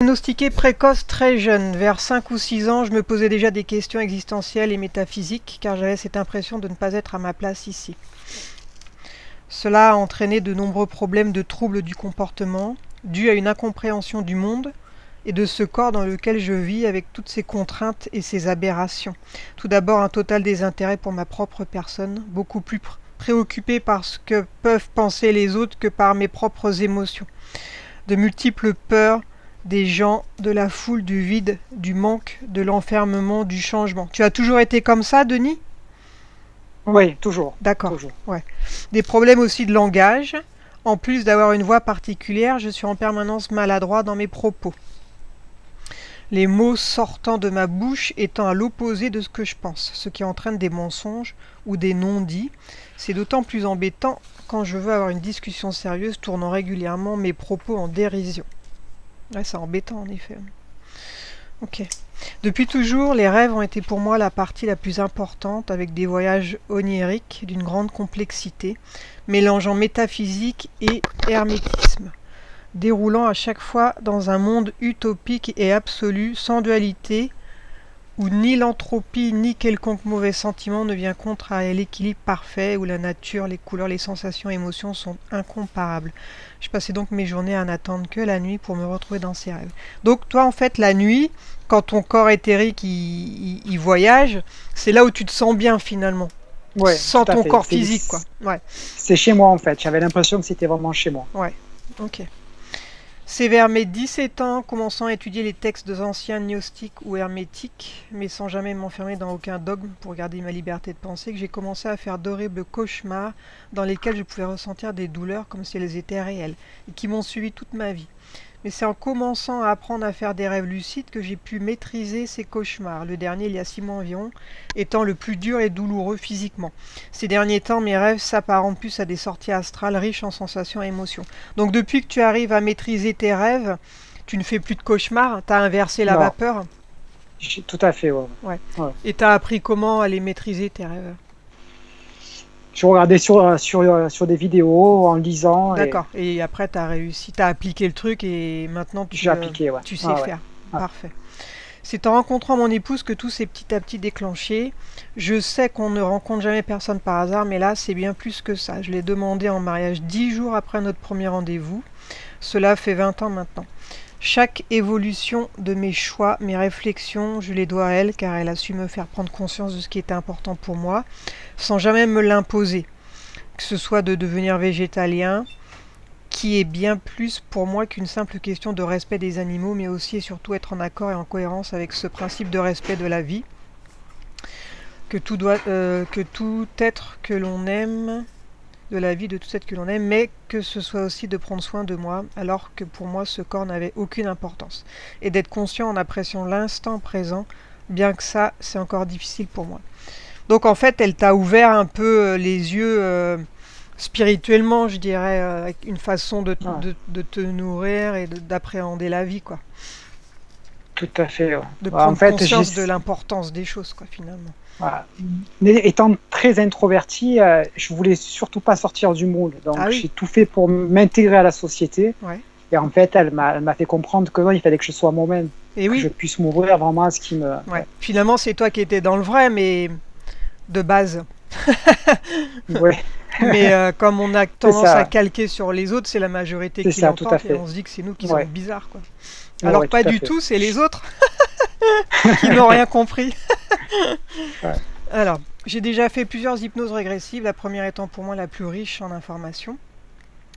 diagnostiquée précoce très jeune. Vers 5 ou 6 ans, je me posais déjà des questions existentielles et métaphysiques, car j'avais cette impression de ne pas être à ma place ici. Cela a entraîné de nombreux problèmes de troubles du comportement, dus à une incompréhension du monde et de ce corps dans lequel je vis avec toutes ses contraintes et ses aberrations. Tout d'abord, un total désintérêt pour ma propre personne, beaucoup plus préoccupé par ce que peuvent penser les autres que par mes propres émotions. De multiples peurs des gens, de la foule, du vide, du manque, de l'enfermement, du changement. Tu as toujours été comme ça, Denis ? Oui, toujours. D'accord, Toujours. ouais. Des problèmes aussi de langage. En plus d'avoir une voix particulière, je suis en permanence maladroit dans mes propos. Les mots sortant de ma bouche étant à l'opposé de ce que je pense, ce qui entraîne des mensonges ou des non-dits. C'est d'autant plus embêtant quand je veux avoir une discussion sérieuse, tournant régulièrement mes propos en dérision. Ouais, c'est embêtant en effet. Ok. Depuis toujours, les rêves ont été pour moi la partie la plus importante, avec des voyages oniriques d'une grande complexité, mélangeant métaphysique et hermétisme, déroulant à chaque fois dans un monde utopique et absolu, sans dualité, où ni l'entropie ni quelconque mauvais sentiment ne vient contre à l'équilibre parfait, où la nature, les couleurs, les sensations, émotions sont incomparables. Je passais donc mes journées à n'attendre que la nuit pour me retrouver dans ces rêves. Donc toi, en fait, la nuit, quand ton corps éthérique il voyage, c'est là où tu te sens bien finalement, Oui, sans tout à ton fait. corps physique, quoi. Ouais, C'est chez moi en fait. J'avais l'impression que c'était vraiment chez moi. ouais, ok. C'est vers mes 17 ans, commençant à étudier les textes anciens gnostiques ou hermétiques, mais sans jamais m'enfermer dans aucun dogme pour garder ma liberté de penser, que j'ai commencé à faire d'horribles cauchemars dans lesquels je pouvais ressentir des douleurs comme si elles étaient réelles, et qui m'ont suivi toute ma vie. Mais c'est en commençant à apprendre à faire des rêves lucides que j'ai pu maîtriser ces cauchemars, le dernier il y a 6 mois environ, étant le plus dur et douloureux physiquement. Ces derniers temps, mes rêves s'apparentent plus à des sorties astrales riches en sensations et émotions. Donc depuis que tu arrives à maîtriser tes rêves, tu ne fais plus de cauchemars, tu as inversé la Non, vapeur. tout à fait. Ouais. Ouais. Ouais. Et tu as appris comment à les maîtriser tes rêves. Je regardais sur des vidéos en lisant et D'accord. Et après, tu as réussi, tu as appliqué le truc et maintenant j'ai appliqué. Ouais. tu sais Ah, ouais. faire. Ah, Parfait. C'est en rencontrant mon épouse que tout s'est petit à petit déclenché. Je sais qu'on ne rencontre jamais personne par hasard, mais là, c'est bien plus que ça. Je l'ai demandé en mariage 10 jours après notre premier rendez-vous. Cela fait 20 ans maintenant. Chaque évolution de mes choix, mes réflexions, je les dois à elle, car elle a su me faire prendre conscience de ce qui était important pour moi, sans jamais me l'imposer. Que ce soit de devenir végétalien, qui est bien plus pour moi qu'une simple question de respect des animaux, mais aussi et surtout être en accord et en cohérence avec ce principe de respect de la vie, que tout être que l'on aime, de la vie de tout être que l'on aime, mais que ce soit aussi de prendre soin de moi, alors que pour moi ce corps n'avait aucune importance, et d'être conscient en appréciant l'instant présent, bien que ça c'est encore difficile pour moi. Donc en fait elle t'a ouvert un peu les yeux spirituellement, je dirais, avec une façon ouais. de te nourrir et d'appréhender la vie, quoi. Tout à fait. Ouais. De Ouais, en prendre fait, conscience de l'importance des choses, quoi, finalement. voilà. Étant très introverti, je voulais surtout pas sortir du moule. Ah Donc, oui, j'ai tout fait pour m'intégrer à la société. ouais. Et en fait, elle m'a fait comprendre que non, il fallait que je sois moi-même, Et que je oui, puisse m'ouvrir vraiment à ce qui me. ouais. Ouais. Finalement, c'est toi qui étais dans le vrai, mais de base. Ouais. Mais comme on a C'est tendance à ça. calquer sur les autres, c'est la majorité C'est qui ça, tout à l'emporte et fait. on se dit que c'est nous qui sommes Ouais. bizarres, quoi. Ouais, Alors ouais, pas tout à du fait. tout, c'est les autres qui n'ont rien compris. Ouais. Alors, j'ai déjà fait plusieurs hypnoses régressives, la première étant pour moi la plus riche en informations.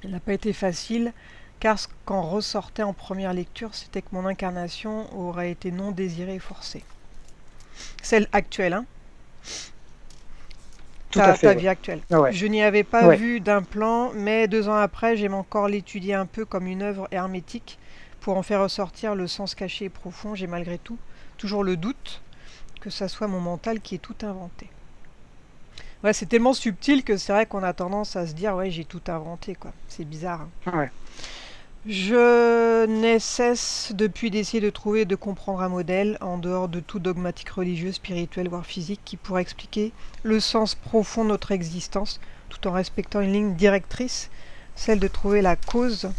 Elle n'a pas été facile, car ce qu'en ressortait en première lecture, c'était que mon incarnation aurait été non désirée et forcée. Celle actuelle, hein, Tout à fait. ta Ouais. vie actuelle. Ouais. Ouais. Je n'y avais pas Ouais. vu d'un plan, mais 2 ans après, j'aime encore l'étudier un peu comme une œuvre hermétique, pour en faire ressortir le sens caché et profond. J'ai malgré tout toujours le doute que ça soit mon mental qui ait tout inventé. Ouais, c'est tellement subtil que c'est vrai qu'on a tendance à se dire ouais j'ai tout inventé, quoi. C'est bizarre, hein. Ouais. Je n'ai cesse depuis d'essayer de trouver et de comprendre un modèle, en dehors de tout dogmatique religieux, spirituel, voire physique, qui pourrait expliquer le sens profond de notre existence, tout en respectant une ligne directrice, celle de trouver la cause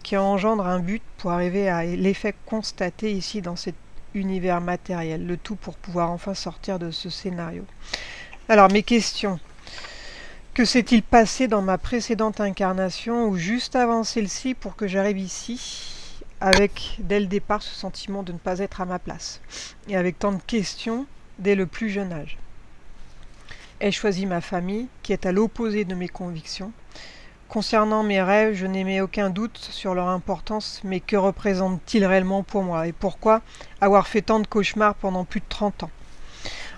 qui engendre un but pour arriver à l'effet constaté ici dans cet univers matériel, le tout pour pouvoir enfin sortir de ce scénario. Alors mes questions. Que s'est-il passé dans ma précédente incarnation ou juste avant celle-ci pour que j'arrive ici avec dès le départ ce sentiment de ne pas être à ma place et avec tant de questions dès le plus jeune âge? Ai-je choisi ma famille qui est à l'opposé de mes convictions? Concernant mes rêves, je n'émets aucun doute sur leur importance, mais que représentent-ils réellement pour moi? Et pourquoi avoir fait tant de cauchemars pendant plus de 30 ans?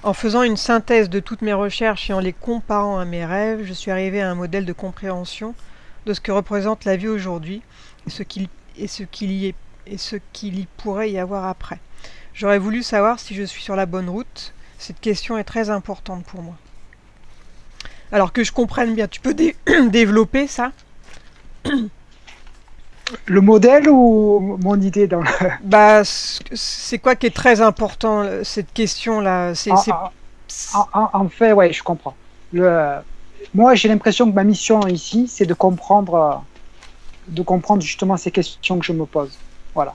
En faisant une synthèse de toutes mes recherches et en les comparant à mes rêves, je suis arrivé à un modèle de compréhension de ce que représente la vie aujourd'hui et ce qu'il y pourrait y avoir après. J'aurais voulu savoir si je suis sur la bonne route. Cette question est très importante pour moi. Alors que je comprenne bien, tu peux développer ça? Le modèle ou mon idée dans le... Bah, c'est quoi qui est très important, cette question-là? En fait, ouais, je comprends. Moi, j'ai l'impression que ma mission ici, c'est de comprendre justement ces questions que je me pose. Voilà.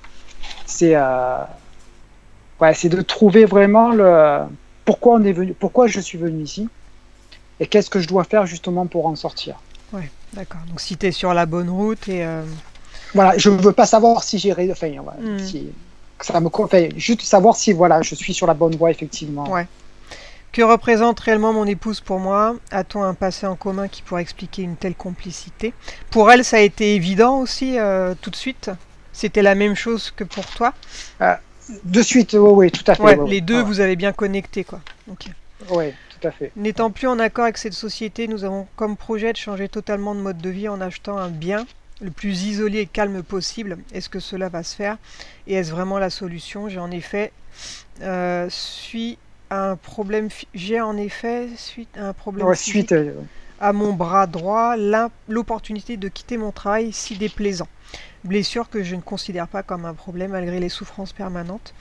C'est de trouver vraiment pourquoi on est venu, pourquoi je suis venu ici, et qu'est-ce que je dois faire justement pour en sortir. Ouais, d'accord. Donc si tu es sur la bonne route et... Voilà, je ne veux pas savoir si j'ai... Enfin, voilà, juste savoir si voilà, je suis sur la bonne voie, effectivement. Ouais. Que représente réellement mon épouse pour moi? A-t-on un passé en commun qui pourrait expliquer une telle complicité? Pour elle, ça a été évident aussi, tout de suite? C'était la même chose que pour toi? De suite, oui, tout à fait. Ouais, les deux, vous avez bien connecté, quoi. Ok. Oui, tout à fait. N'étant plus en accord avec cette société, nous avons comme projet de changer totalement de mode de vie en achetant un bien le plus isolé et calme possible. Est-ce que cela va se faire? Et est-ce vraiment la solution? J'ai en effet suite à un problème physique à mon bras droit, l'opportunité de quitter mon travail si déplaisant. Blessure que je ne considère pas comme un problème malgré les souffrances permanentes,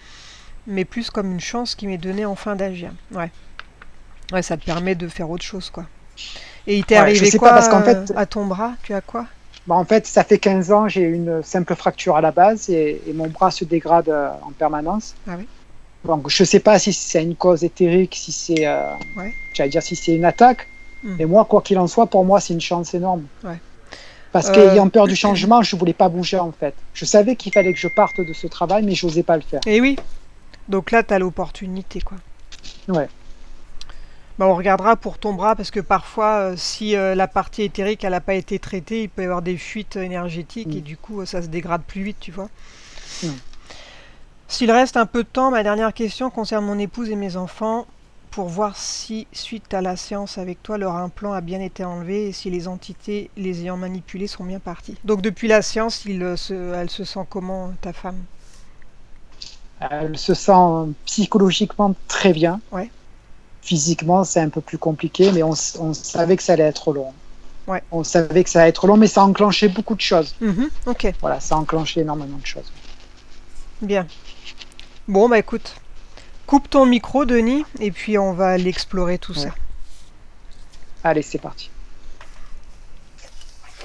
mais plus comme une chance qui m'est donnée enfin d'agir. Ouais, ça te permet de faire autre chose, quoi. Et il t'est arrivé quoi parce qu'en fait, à ton bras? Tu as quoi? En fait, ça fait 15 ans, j'ai une simple fracture à la base et mon bras se dégrade en permanence. Ah oui. Donc, je ne sais pas si c'est une cause éthérique, si c'est, j'allais dire, si c'est une attaque. Mais moi, quoi qu'il en soit, pour moi, c'est une chance énorme. Ouais. Parce qu'ayant peur du changement, je ne voulais pas bouger, en fait. Je savais qu'il fallait que je parte de ce travail, mais je n'osais pas le faire. Et oui. Donc là, tu as l'opportunité, quoi. Ouais. Bah, on regardera pour ton bras, parce que parfois, si la partie éthérique n'a pas été traitée, il peut y avoir des fuites énergétiques, et du coup, ça se dégrade plus vite, tu vois. S'il reste un peu de temps, ma dernière question concerne mon épouse et mes enfants, pour voir si, suite à la séance avec toi, leur implant a bien été enlevé et si les entités les ayant manipulés sont bien parties. Donc depuis la séance, elle se sent comment, ta femme? Elle se sent psychologiquement très bien. Ouais. Physiquement, c'est un peu plus compliqué, mais on savait que ça allait être long. Ouais. On savait que ça allait être long, mais ça a enclenché beaucoup de choses. Ok. Voilà, ça a enclenché énormément de choses. Bien. Bon, bah écoute, coupe ton micro, Denis, et puis on va aller explorer tout ça. Allez, c'est parti.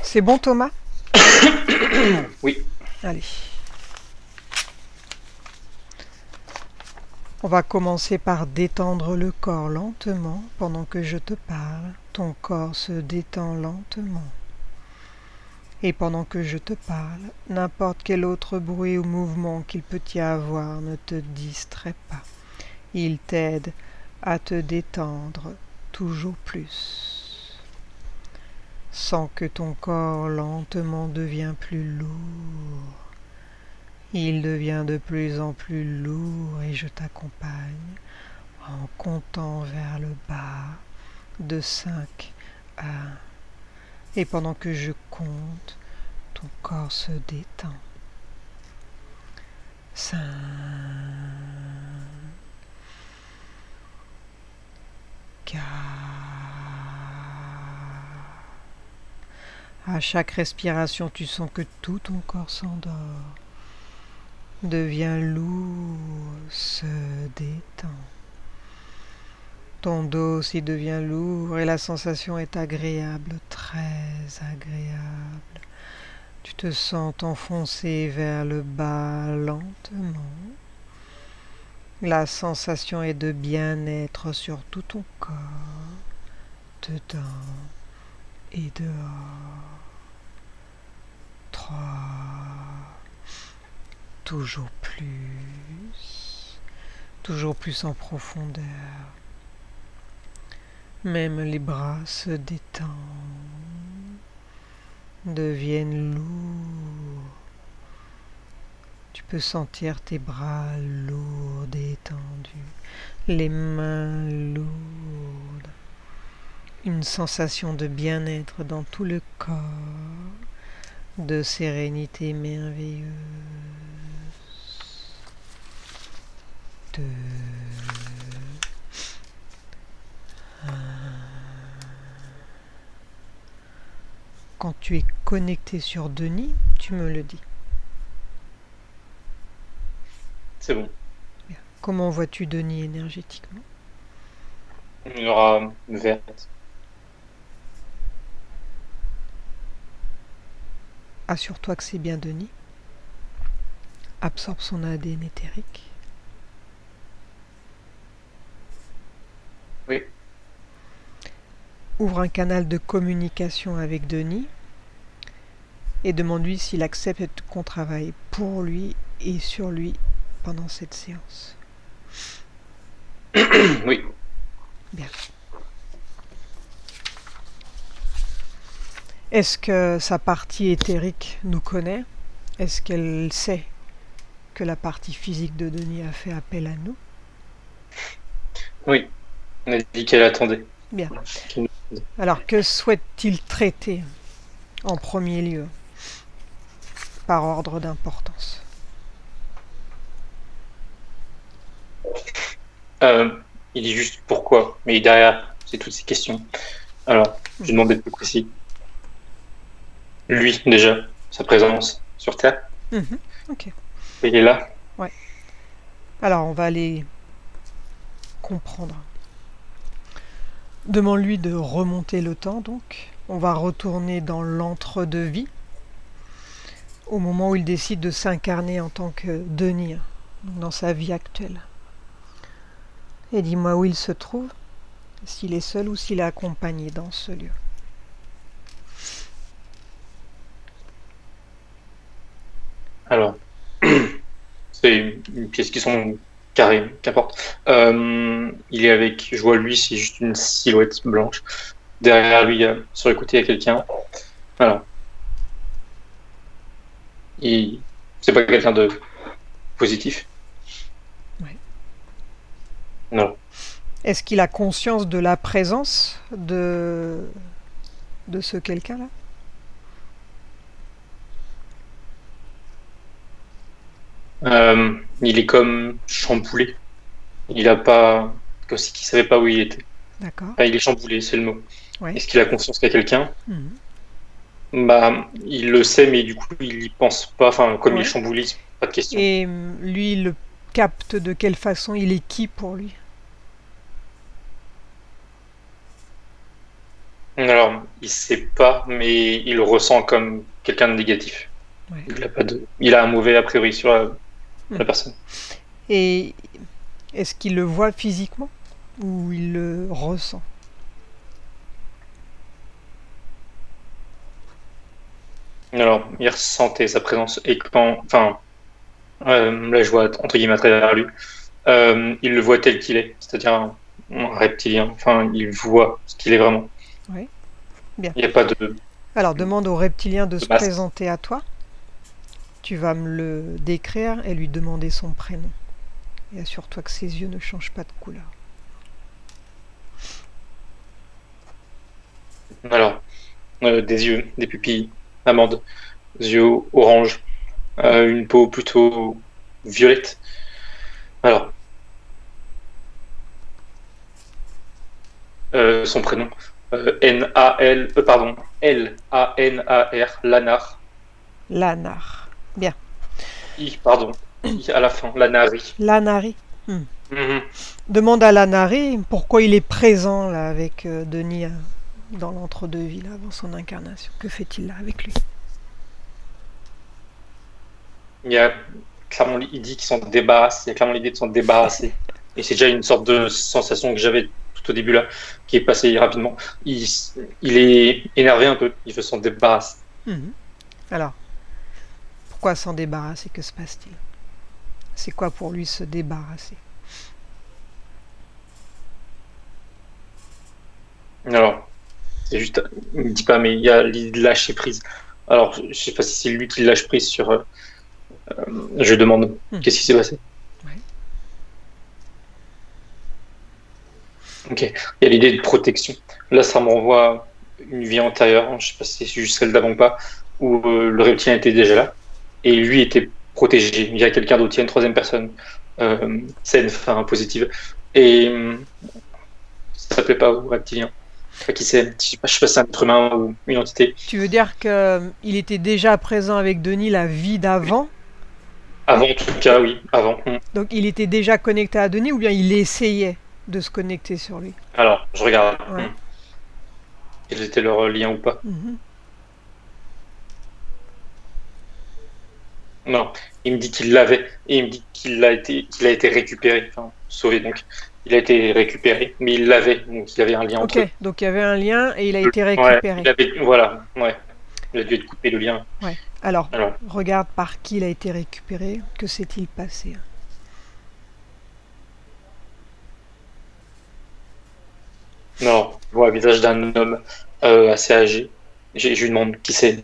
C'est bon, Thomas? Oui. Allez. On va commencer par détendre le corps lentement pendant que je te parle. Ton corps se détend lentement. Et pendant que je te parle, n'importe quel autre bruit ou mouvement qu'il peut y avoir ne te distrait pas. Il t'aide à te détendre toujours plus. Sens que ton corps lentement devient plus lourd. Il devient de plus en plus lourd et je t'accompagne en comptant vers le bas de 5 à 1. Et pendant que je compte, ton corps se détend. 5, 4. À chaque respiration, tu sens que tout ton corps s'endort, devient lourd, se détend. Ton dos aussi devient lourd et la sensation est agréable, très agréable. Tu te sens t'enfoncer vers le bas lentement. La sensation est de bien-être sur tout ton corps, dedans et dehors. 3, toujours plus en profondeur. Même les bras se détendent, deviennent lourds. Tu peux sentir tes bras lourds détendus, les mains lourdes. Une sensation de bien-être dans tout le corps, de sérénité merveilleuse. 2, 1. Quand tu es connecté sur Denis, tu me le dis. C'est bon. Bien. Comment vois-tu Denis énergétiquement? Une aura verte. Assure-toi que c'est bien Denis. Absorbe son ADN éthérique. Oui. Ouvre un canal de communication avec Denis et demande-lui s'il accepte qu'on travaille pour lui et sur lui pendant cette séance. Oui. Bien. Est-ce que sa partie éthérique nous connaît? Est-ce qu'elle sait que la partie physique de Denis a fait appel à nous? Oui. On a dit qu'elle attendait. Bien. Alors, que souhaite-t-il traiter en premier lieu, par ordre d'importance? Il dit juste pourquoi, mais derrière, c'est toutes ces questions. Alors, je demande d'être plus précis. Lui, déjà, sa présence sur Terre. Ok. Il est là. Ouais. Alors, on va aller comprendre. Demande-lui de remonter le temps, donc. On va retourner dans l'entre-deux-vie, au moment où il décide de s'incarner en tant que Denis, dans sa vie actuelle. Et dis-moi où il se trouve, s'il est seul ou s'il est accompagné dans ce lieu. Alors, c'est une pièce qui sont carrées, qu'importe. Il est avec, je vois lui, c'est juste une silhouette blanche. Derrière lui, sur le côté, il y a quelqu'un. Voilà. C'est pas quelqu'un de positif. Ouais. Non. Est-ce qu'il a conscience de la présence de ce quelqu'un-là? Il est comme chamboulé. Il a pas, comme si il savait pas où il était. D'accord. Enfin, il est chamboulé, c'est le mot. Ouais. Est-ce qu'il a conscience qu'il y a quelqu'un? Mhm. Bah, il le sait, mais du coup, il y pense pas. Enfin, comme il est Ouais. chamboulé, c'est pas de question. Et lui, il le capte de quelle façon? Il est qui pour lui? Alors, il sait pas, mais il le ressent comme quelqu'un de négatif. Ouais. Il a un mauvais a priori sur la personne. Et est-ce qu'il le voit physiquement ou il le ressent? Alors, il ressentait sa présence et quand, enfin, là je vois entre guillemets à travers lui, il le voit tel qu'il est, c'est-à-dire un reptilien. Enfin, il voit ce qu'il est vraiment. Oui. Bien. Il n'y a pas de. Alors, demande au reptilien de se masque. présenter à toi. Tu vas me le décrire et lui demander son prénom. Et assure-toi que ses yeux ne changent pas de couleur. Alors, des yeux, des pupilles, amandes, des yeux orange, une peau plutôt violette. Alors, son prénom, N-A-L, pardon, L-A-N-A-R, Lanar. Lanar. Bien. Pardon, I à la fin, Lanari. Lanari. Demande à Lanari pourquoi il est présent là avec Denis dans l'entre-deux-vie avant son incarnation. Que fait-il là avec lui? il y a clairement, il dit qu'il s'en débarrasse, il y a clairement l'idée de s'en débarrasser. Et c'est déjà une sorte de sensation que j'avais tout au début là, qui est passée rapidement. Il, il est énervé un peu, il veut s'en débarrasser. Mhm. Alors, pourquoi s'en débarrasser? Que se passe-t-il? C'est quoi pour lui se débarrasser? Alors, c'est juste, il me dit pas, mais il y a l'idée de lâcher prise. Alors, je sais pas si c'est lui qui lâche prise sur. Je demande, qu'est-ce qui s'est passé? Ouais. Ok, il y a l'idée de protection. Là, ça me renvoie à une vie antérieure, je sais pas si c'est juste celle d'avant ou pas, où le reptilien était déjà là, et lui était protégé. Il y a quelqu'un d'autre, il y a une troisième personne, saine, enfin positive. Et ça plaît pas au reptilien. Enfin, qui c'est? Je sais pas si c'est un être humain ou une entité. Tu veux dire qu'il était déjà présent avec Denis la vie d'avant? Avant, en tout cas, oui, avant. Donc il était déjà connecté à Denis ou bien il essayait de se connecter sur lui? Alors, je regarde. Ouais. Quels étaient leurs liens ou pas? Mhm. Non, il me dit qu'il l'avait et il me dit qu'il a été récupéré, enfin sauvé donc. Il a été récupéré, mais il l'avait, donc il y avait un lien entre Ok, eux. donc il y avait un lien et il a été Ouais, récupéré. voilà, ouais. Il a dû être coupé le lien. Ouais. Alors, Alors, regarde par qui il a été récupéré. Que s'est-il passé? non, je vois le visage d'un homme assez âgé. Je lui demande qui c'est,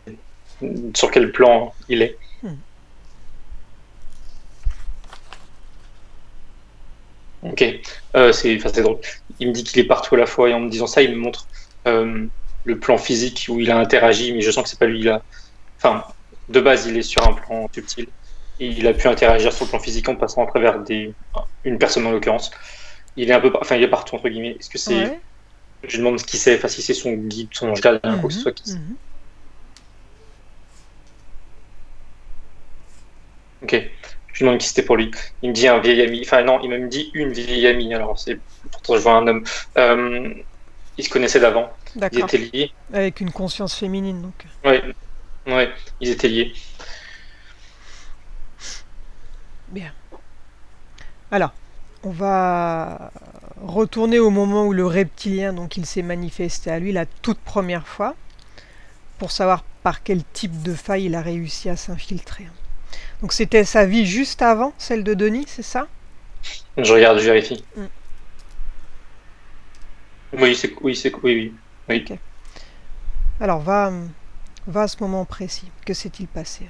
sur quel plan il est. Hmm. Ok, c'est drôle. Il me dit qu'il est partout à la fois et en me disant ça, il me montre euh, le plan physique où il a interagi, mais je sens que c'est pas lui. Enfin, de base, il est sur un plan subtil et il a pu interagir sur le plan physique en passant à travers une personne en l'occurrence. Il est un peu, enfin, il est partout entre guillemets. Est-ce que c'est, Ouais. je demande ce qu'il sait, enfin, si c'est son guide, son ange gardien, quoi que ce Mhm. soit. Mhm. Ok, je lui demande qui c'était pour lui. Il me dit un vieil ami, enfin non, il me dit une vieille amie. Alors c'est, pourtant je vois un homme. Ils se connaissaient d'avant. Ils D'accord. étaient liés. Avec une conscience féminine, donc. Ouais, ouais, ils étaient liés. Bien. Alors, on va retourner au moment où le reptilien, donc il s'est manifesté à lui la toute première fois, pour savoir par quel type de faille il a réussi à s'infiltrer. Donc c'était sa vie juste avant, celle de Denis, c'est ça? Je regarde, je vérifie. Mm. Oui. Ok. Alors va à ce moment précis. Que s'est-il passé?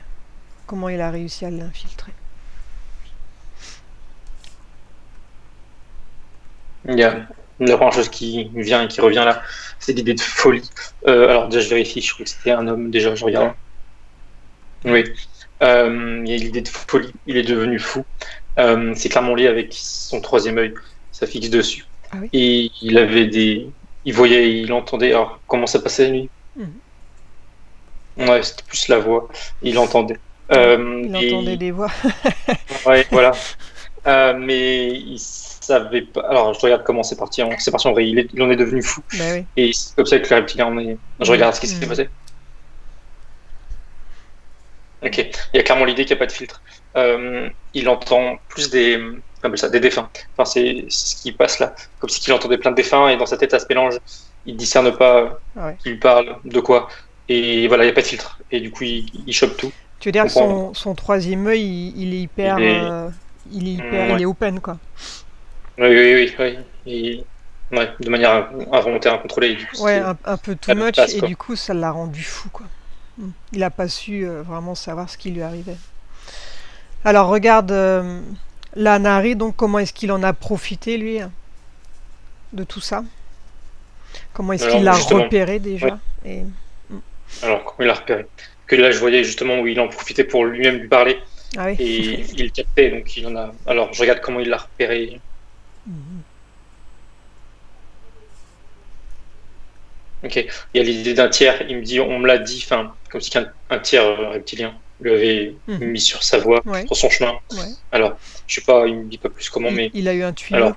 Comment il a réussi à l'infiltrer? Il y a la première chose qui vient et qui revient là, c'est l'idée de folie. Alors déjà, je vérifie, je crois que c'était un homme, déjà, je regarde. Oui. Il y a l'idée de folie, il est devenu fou. C'est clairement lié avec son troisième œil, ça fixe dessus. Ah oui. Et il avait il voyait, il entendait. Alors, comment ça passait lui? Mhm. Ouais, c'était plus la voix, il entendait. Il entendait des voix. Ouais, voilà. Mais il savait pas. Alors, je regarde comment c'est parti. C'est parti en vrai. Il en est devenu fou. Bah oui. Et c'est comme ça que le reptilien en est. Je regarde ce qui s'est passé. Ok. Il y a clairement l'idée qu'il n'y a pas de filtre. Il entend plus des défunts. Enfin, c'est ce qui passe là. Comme si il entendait plein de défunts et dans sa tête, ça se mélange. Il discerne pas Ouais. qui lui parle, de quoi. Et voilà, il n'y a pas de filtre. Et du coup, il chope tout. Tu veux dire que son troisième œil, il est hyper, il est open quoi. Oui. Ouais, de manière involontaire, incontrôlée. Et du coup, Ouais, un peu too much passe, et quoi. du coup ça l'a rendu fou quoi. Il n'a pas su vraiment savoir ce qui lui arrivait. Alors regarde la Nari, donc comment est-ce qu'il en a profité lui de tout ça? Comment est-ce qu'il l'a repéré déjà? Ouais. Alors, comment il l'a repéré? Que là, je voyais justement où il en profitait pour lui-même lui parler. Ah oui. Et il captait, donc il en a. Alors, je regarde comment il l'a repéré. Ok. Il y a l'idée d'un tiers. Il me dit, on me l'a dit, enfin, comme si un tiers reptilien lui avait mis sur sa voie, sur son chemin. Ouais. Alors, je sais pas, il me dit pas plus comment, mais. Il a eu un tuyau. Alors,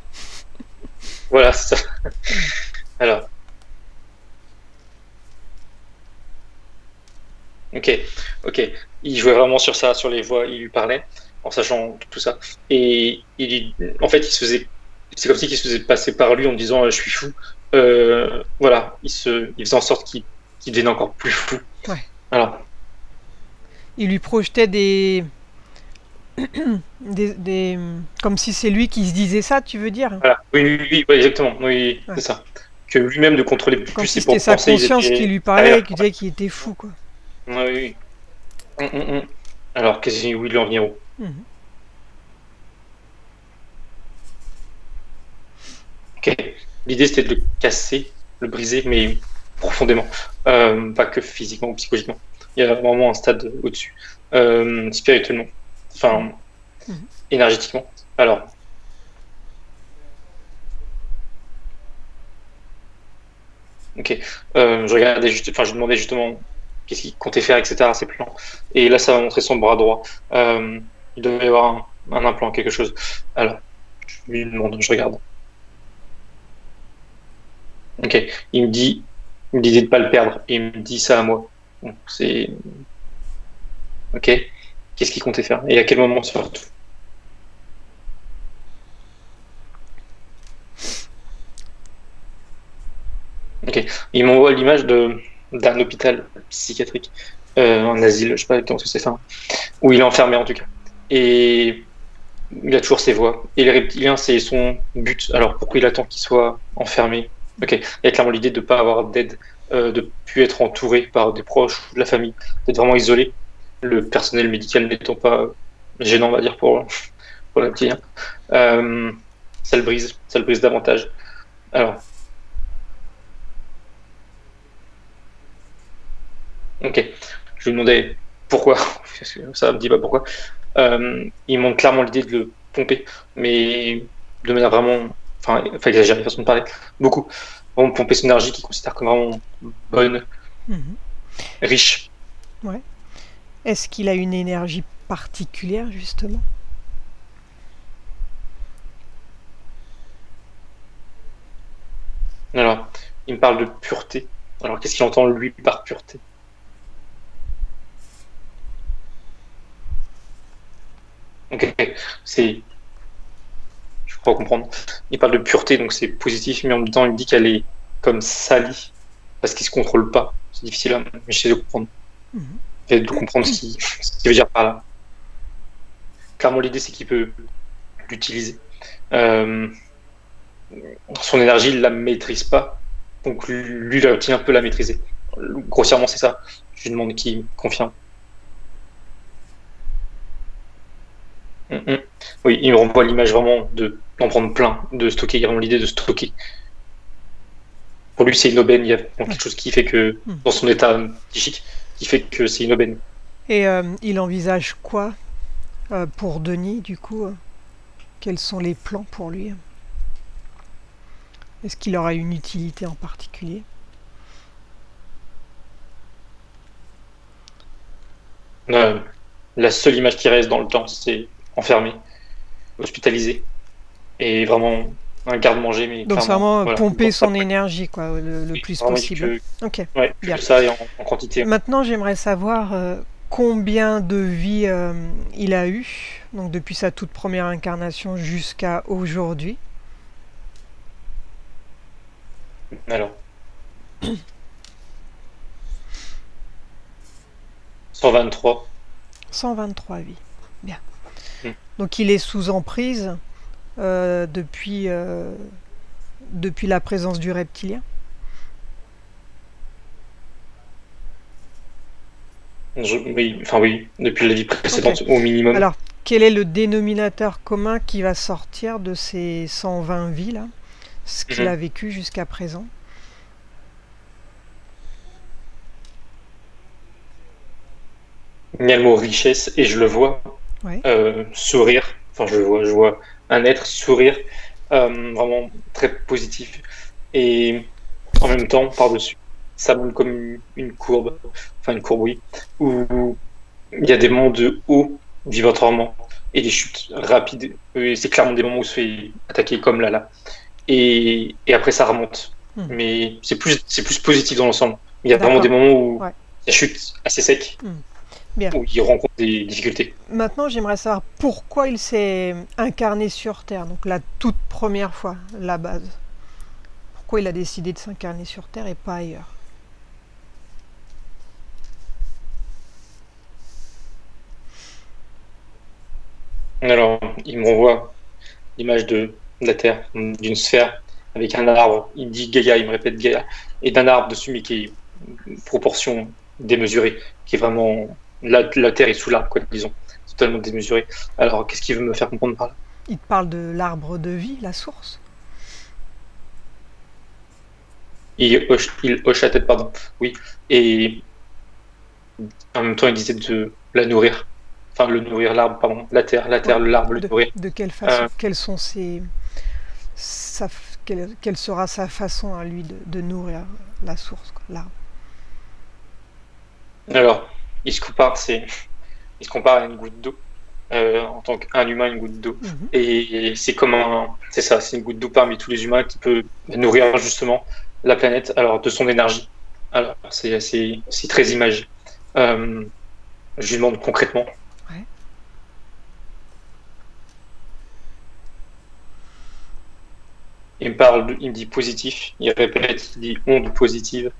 voilà, c'est ça. Alors. Ok, ok. Il jouait vraiment sur ça, sur les voix, il lui parlait, en sachant tout ça. Et en fait, c'est comme si il se faisait passer par lui en disant je suis fou. Voilà, il faisait en sorte qu'il devienne encore plus fou. Ouais. Voilà. Il lui projetait comme si c'est lui qui se disait ça, tu veux dire? Voilà. Oui, exactement. Oui, Ouais. c'est ça. Que lui-même ne contrôlait Comme plus si ses c'était propres sa pensées. conscience qui lui parlait et qui disait qu'il était fou, quoi. Oui. Alors, où il en vient où? Mhm. Ok. L'idée, c'était de le casser, le briser, mais profondément. Pas que physiquement ou psychologiquement. Il y a vraiment un stade au-dessus. Spirituellement. Enfin, Mhm. énergétiquement. Alors. Ok. Je regardais je demandais justement qu'est-ce qu'il comptait faire, etc. Ses plans. Et là, ça va montrer son bras droit. Il devait y avoir un implant, quelque chose. Alors, je lui demande, je regarde. Ok. Il me dit de ne pas le perdre. Et il me dit ça à moi. Bon, c'est. Ok. Qu'est-ce qu'il comptait faire? Et à quel moment surtout? Ok. Il m'envoie l'image d'un hôpital psychiatrique, un asile, je sais pas comment c'est ça, où il est enfermé en tout cas. Et il a toujours ses voix. Et les reptiliens, c'est son but. Alors pourquoi il attend qu'il soit enfermé? Ok. Il y a clairement l'idée de ne pas avoir d'aide, de ne plus être entouré par des proches ou de la famille, d'être vraiment isolé. Le personnel médical n'étant pas gênant, on va dire, pour les reptiliens. Ça le brise davantage. Alors, ok. Je lui demandais pourquoi. Ça me dit pas pourquoi. Il montre clairement l'idée de le pomper, mais de manière vraiment. Enfin, exagérer la façon de parler. Beaucoup. Vraiment pomper son énergie qu'il considère comme vraiment bonne, Mhm. riche. Ouais. Est-ce qu'il a une énergie particulière, justement? Alors, il me parle de pureté. Alors, qu'est-ce qu'il entend lui par pureté? Ok, c'est. Je crois comprendre. Il parle de pureté, donc c'est positif, mais en même temps, il me dit qu'elle est comme salie, parce qu'il se contrôle pas. C'est difficile à j'essaie de comprendre. Mhm. Et de comprendre ce qu'il veut dire par là. Clairement, l'idée, c'est qu'il peut l'utiliser. Euh, Son énergie, il la maîtrise pas. Donc, lui, il a un peu la maîtriser. Grossièrement, c'est ça. Je lui demande qui confirme. Oui, il me renvoie l'image vraiment d'en prendre plein, de stocker. Il y a vraiment l'idée de stocker. Pour lui, c'est une aubaine. Il y a quelque chose qui fait que, Mhm. dans son état psychique, qui fait que c'est une aubaine. Et il envisage quoi pour Denis, du coup quels sont les plans pour lui? Est-ce qu'il aura une utilité en particulier? Euh, la seule image qui reste dans le temps, c'est enfermé, hospitalisé, et vraiment un garde-manger, mais Donc c'est clairement, vraiment voilà. pomper son énergie, quoi, le Oui, plus vraiment, possible. Ok, ouais, bien. que ça et en quantité. Maintenant, j'aimerais savoir combien de vies il a eu, donc depuis sa toute première incarnation jusqu'à aujourd'hui. Alors, 123. 123 vies. Bien. Hmm. Donc il est sous emprise depuis la présence du reptilien. Oui, depuis la vie précédente, Ok. au minimum. Alors, quel est le dénominateur commun qui va sortir de ces 120 vies là, ce qu'il Mhm. a vécu jusqu'à présent? Il y a le mot richesse et je le vois Ouais. sourire. Enfin, je vois un être sourire, vraiment très positif. Et en même temps, par-dessus, ça monte comme une courbe, enfin une courbe, oui, où il y a des moments de haut vibratoirement et des chutes rapides. Et c'est clairement des moments où on se fait attaquer comme là. Et après, ça remonte. Hmm. Mais c'est plus positif dans l'ensemble. Il y a vraiment des D'accord. moments où Ouais. des chutes assez secs Bien. où il rencontre des difficultés. Maintenant, j'aimerais savoir pourquoi il s'est incarné sur Terre, donc la toute première fois, la base. Pourquoi il a décidé de s'incarner sur Terre et pas ailleurs? Alors, il me renvoie l'image de la Terre, d'une sphère avec un arbre. Il me dit Gaïa, il me répète Gaïa, et d'un arbre dessus, mais qui est une proportion démesurée, qui est vraiment la Terre est sous l'arbre, quoi, disons, totalement démesurée. Alors, qu'est-ce qu'il veut me faire comprendre par là? Il te parle de l'arbre de vie, la source. Il hoche la tête, pardon. Oui, et en même temps, il disait de la nourrir. Enfin, le nourrir, l'arbre, pardon. La terre, Ouais. l'arbre, le nourrir. De quelle façon? Euh, Quelles sont quelle sera sa façon à lui de nourrir la source, quoi, l'arbre? alors, il se compare, il se compare à une goutte d'eau. En tant qu'un humain, une goutte d'eau. Mhm. Et c'est comme c'est ça, c'est une goutte d'eau parmi tous les humains qui peut nourrir justement la planète, alors de son énergie. Alors, c'est très imagé. Je lui demande concrètement. Ouais. Il me dit positif, il répète, il dit onde positive.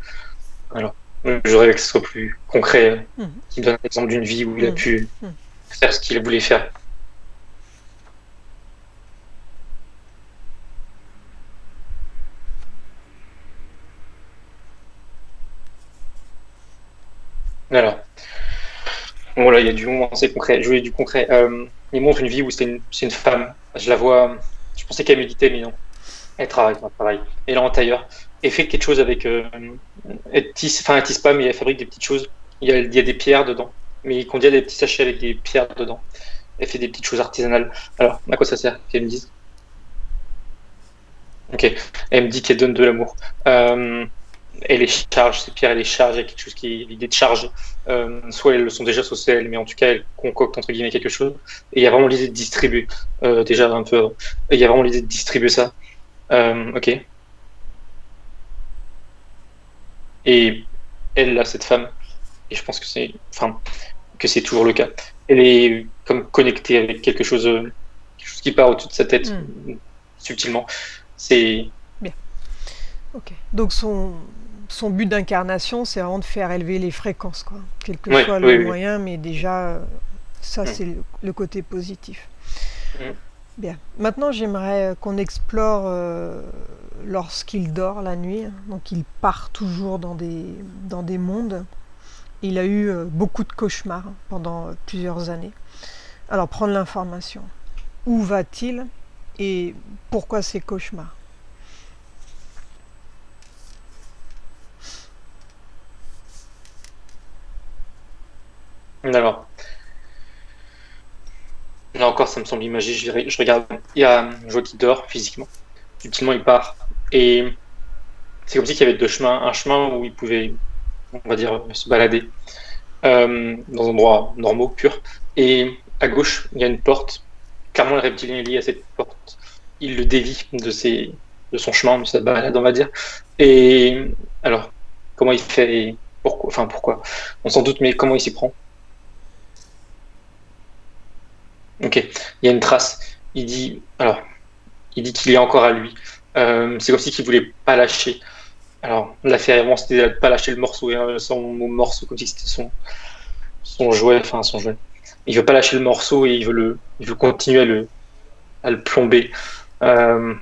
Alors, je rêve que ce soit plus concret, Mhm. qu'il me donne l'exemple d'une vie où il a pu Mhm. faire ce qu'il voulait faire. Alors, voilà, il y a du moment, c'est concret. Je voulais du concret. Il montre une vie où c'est une femme. Je la vois. Je pensais qu'elle méditait, mais non. Elle travaille, elle travaille. Elle est en tailleur. Elle fait quelque chose avec. Elle tisse pas, mais elle fabrique des petites choses. Il y a des pierres dedans. Mais il contient des petits sachets avec des pierres dedans. Elle fait des petites choses artisanales. Alors, à quoi ça sert qu'elle me dise? Ok. Elle me dit qu'elle donne de l'amour. Elle les charge, ces pierres, elle les charge, il y a quelque chose qui est l'idée de charge. Soit elles le sont déjà, soit c'est elle, mais en tout cas, elle concocte entre guillemets quelque chose. Et il y a vraiment l'idée de distribuer, déjà un peu avant. Et il y a vraiment l'idée de distribuer ça. Ok. Et elle, là, cette femme, et je pense que c'est toujours le cas, elle est comme connectée avec quelque chose qui part au-dessus de sa tête, subtilement. C'est. Bien. Ok. Donc son but d'incarnation, c'est vraiment de faire élever les fréquences, quoi. Quel que soit le moyen, mais déjà, ça, c'est le côté positif. Bien. Maintenant, j'aimerais qu'on explore lorsqu'il dort la nuit. Donc, il part toujours dans des mondes. Il a eu beaucoup de cauchemars pendant plusieurs années. Alors, prendre l'information. Où va-t-il et pourquoi ces cauchemars? Alors, là encore, ça me semble imagé. Je regarde. Il y a un joueur qui dort physiquement. Subtilement, il part. Et c'est comme si il y avait deux chemins. Un chemin où il pouvait, on va dire, se balader dans un endroit normaux, pur. Et à gauche, il y a une porte. Clairement, le reptilien est lié à cette porte. Il le dévie de son chemin, de sa balade, on va dire. Et alors, comment il fait? Pourquoi? Enfin, pourquoi? On s'en doute, mais comment il s'y prend? Ok, il y a une trace. Il dit qu'il est encore à lui. C'est comme si qu'il voulait pas lâcher. Alors, l'affaire avant, c'était de pas lâcher le morceau, son morceau, comme si c'était son jouet, enfin son jouet. Il veut pas lâcher le morceau et il veut continuer à le plomber. Euh,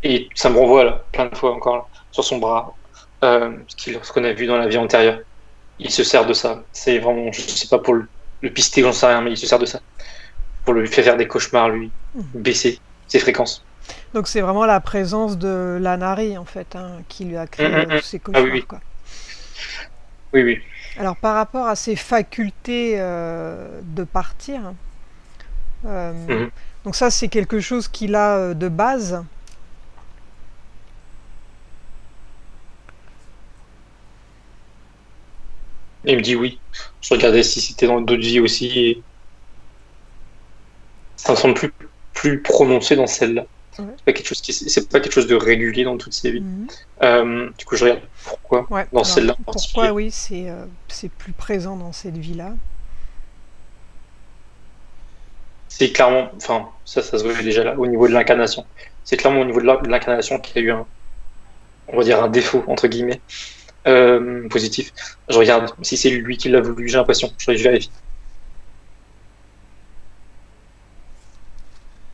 et ça me renvoie là, plein de fois encore là, sur son bras, ce qu'on a vu dans la vie antérieure. Il se sert de ça. C'est vraiment, je sais pas pour le pister, j'en sais rien, mais il se sert de ça pour lui faire des cauchemars, lui baisser ses fréquences. Donc c'est vraiment la présence de l'Anari en fait qui lui a créé tous ces cauchemars. Ah oui, oui. Quoi. Oui, oui. Alors par rapport à ses facultés de partir, donc ça c'est quelque chose qu'il a de base. Et il me dit oui. Je regardais si c'était dans d'autres vies aussi. Et ça me semble plus prononcé dans celle-là. Ouais. C'est pas quelque chose de régulier dans toutes ces vies. Du coup, je regarde pourquoi Ouais. dans Alors, celle-là en particulier. pourquoi, oui, c'est plus présent dans cette vie-là. C'est clairement, enfin, ça se voit déjà là, au niveau de l'incarnation. C'est clairement au niveau de l'incarnation qu'il y a eu on va dire un défaut, entre guillemets, positif. Je regarde si c'est lui qui l'a voulu, j'ai l'impression. Je vérifie.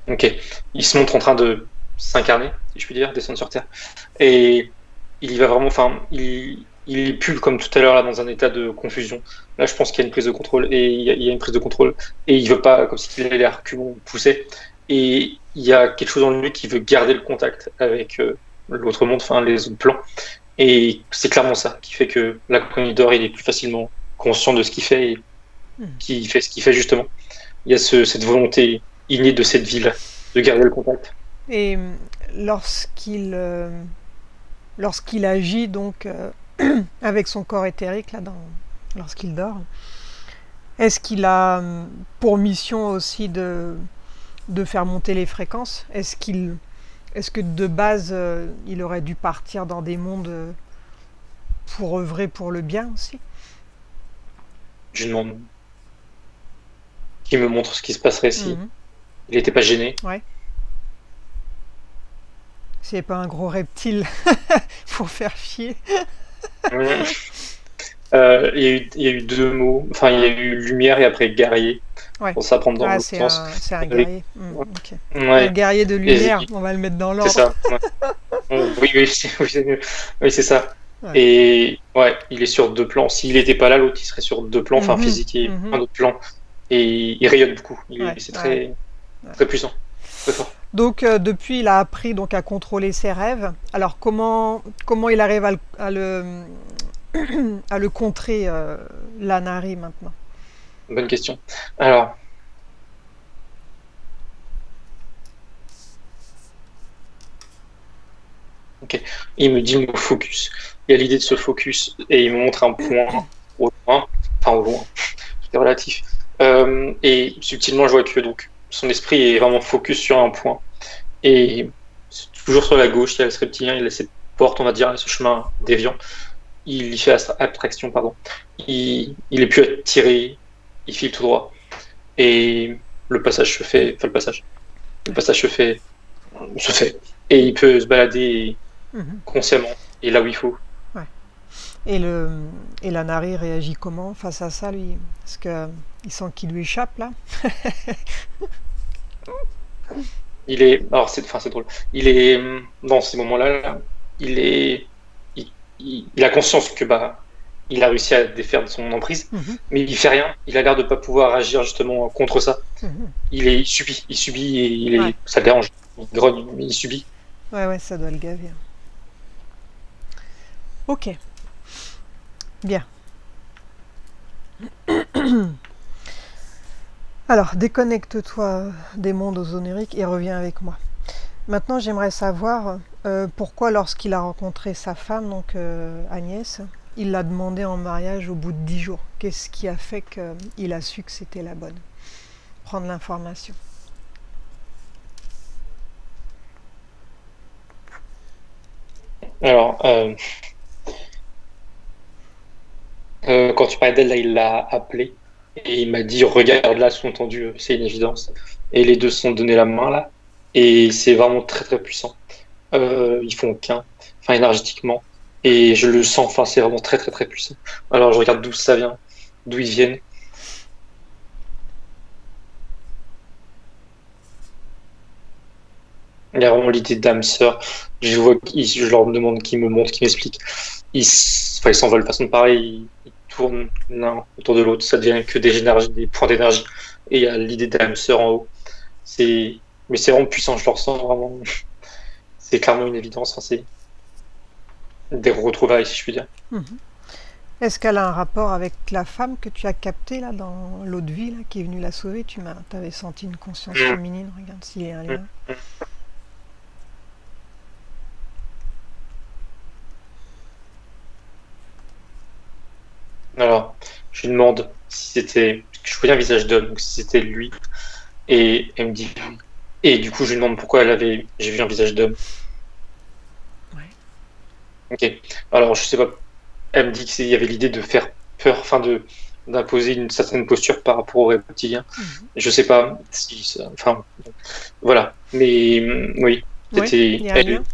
Ok. Il se montre en train de s'incarner, si je puis dire, descendre sur Terre. Et il va vraiment, enfin, il est plus comme tout à l'heure là dans un état de confusion. Là, je pense qu'il y a une prise de contrôle et il y a une prise de contrôle et il veut pas, comme s'il avait l'air reculons, poussé. Et il y a quelque chose en lui qui veut garder le contact avec l'autre monde, enfin les autres plans. Et c'est clairement ça qui fait que l'Aquanidor, il est plus facilement conscient de ce qu'il fait et qui fait ce qu'il fait justement. Il y a cette volonté innée de cette ville de garder le contact. Et lorsqu'il agit donc avec son corps éthérique là, lorsqu'il dort, est-ce qu'il a pour mission aussi de faire monter les fréquences? Est-ce que de base il aurait dû partir dans des mondes pour œuvrer pour le bien aussi? Je demande qui me montre ce qui se passerait si il n'était pas gêné. Ouais. S'il n'y avait pas un gros reptile pour faire chier. Il y a eu deux mots, enfin il y a eu lumière et après guerrier. Ouais. Pour ça prendre dans l'autre c'est sens. un guerrier. Okay. Ouais. Un guerrier de lumière, on va le mettre dans l'ordre. C'est ça. Ouais. Oui, c'est ça. Ouais. Et ouais, il est sur deux plans. S'il n'était pas là, l'autre il serait sur deux plans, enfin physique et un autre plan. Et il rayonne beaucoup. C'est très puissant, très fort. Donc depuis, il a appris donc à contrôler ses rêves. Alors comment il arrive à le contrer, l'Anari maintenant? Bonne question. Alors, ok, il me dit le mot focus. Il y a l'idée de se focus et il me montre un point au loin, c'est relatif. Et subtilement, je vois que donc son esprit est vraiment focus sur un point. Et toujours sur la gauche, il y a ce reptilien, il a cette porte, on va dire, ce chemin déviant. Il y fait abstraction, pardon. Il est plus attiré, il file tout droit. Et le passage se fait. Enfin, le passage se fait. Et il peut se balader consciemment et là où il faut. Ouais. Et l'Anari réagit comment face à ça, lui? Est-ce qu'il sent qu'il lui échappe, là? Il est. Alors, c'est drôle. Il est. Dans ces moments-là, il a conscience que il a réussi à défaire de son emprise, mais il fait rien. Il a l'air de pas pouvoir agir justement contre ça. Il subit et ça le dérange. Il grogne, mais il subit. Ouais, ça doit le gaver. Ok. Bien. Alors, déconnecte-toi des mondes ozonériques et reviens avec moi. Maintenant, j'aimerais savoir pourquoi, lorsqu'il a rencontré sa femme, donc Agnès, il l'a demandé en mariage au bout de 10 jours. Qu'est-ce qui a fait qu'il a su que c'était la bonne? Prendre l'information. Alors, quand tu parlais d'elle, là, il l'a appelée et il m'a dit regarde là, sous-entendu, c'est une évidence. Et les deux se sont donné la main là, et c'est vraiment très très puissant. Ils font qu'un, enfin énergétiquement, et je le sens. Enfin, c'est vraiment très très très puissant. Alors, je regarde d'où ça vient, d'où ils viennent. Il y a vraiment l'idée d'âme sœur. Je leur demande qu'ils me montrent, qu'ils m'expliquent. Ils s'envolent façon de parler, ils tournent l'un autour de l'autre, ça devient que des points d'énergie. Et il y a l'idée d'âme sœur en haut. Mais c'est vraiment puissant, je le ressens vraiment. C'est clairement une évidence. Enfin, c'est des retrouvailles, si je puis dire. Est-ce qu'elle a un rapport avec la femme que tu as captée là dans l'autre vie là, qui est venue la sauver? Tu avais senti une conscience féminine. Regarde s'il y a un lien. Alors, je lui demande si c'était. Je voyais un visage d'homme, donc si c'était lui. Et elle me dit oui. Et du coup, je lui demande pourquoi j'ai vu un visage d'homme. Ouais. Ok. Alors, je sais pas. Elle me dit qu'il y avait l'idée de faire peur, enfin d'imposer une certaine posture par rapport aux reptiliens. Mhm. Je sais pas si ça, enfin, voilà. Mais oui, Ouais, c'était il y a un elle lien.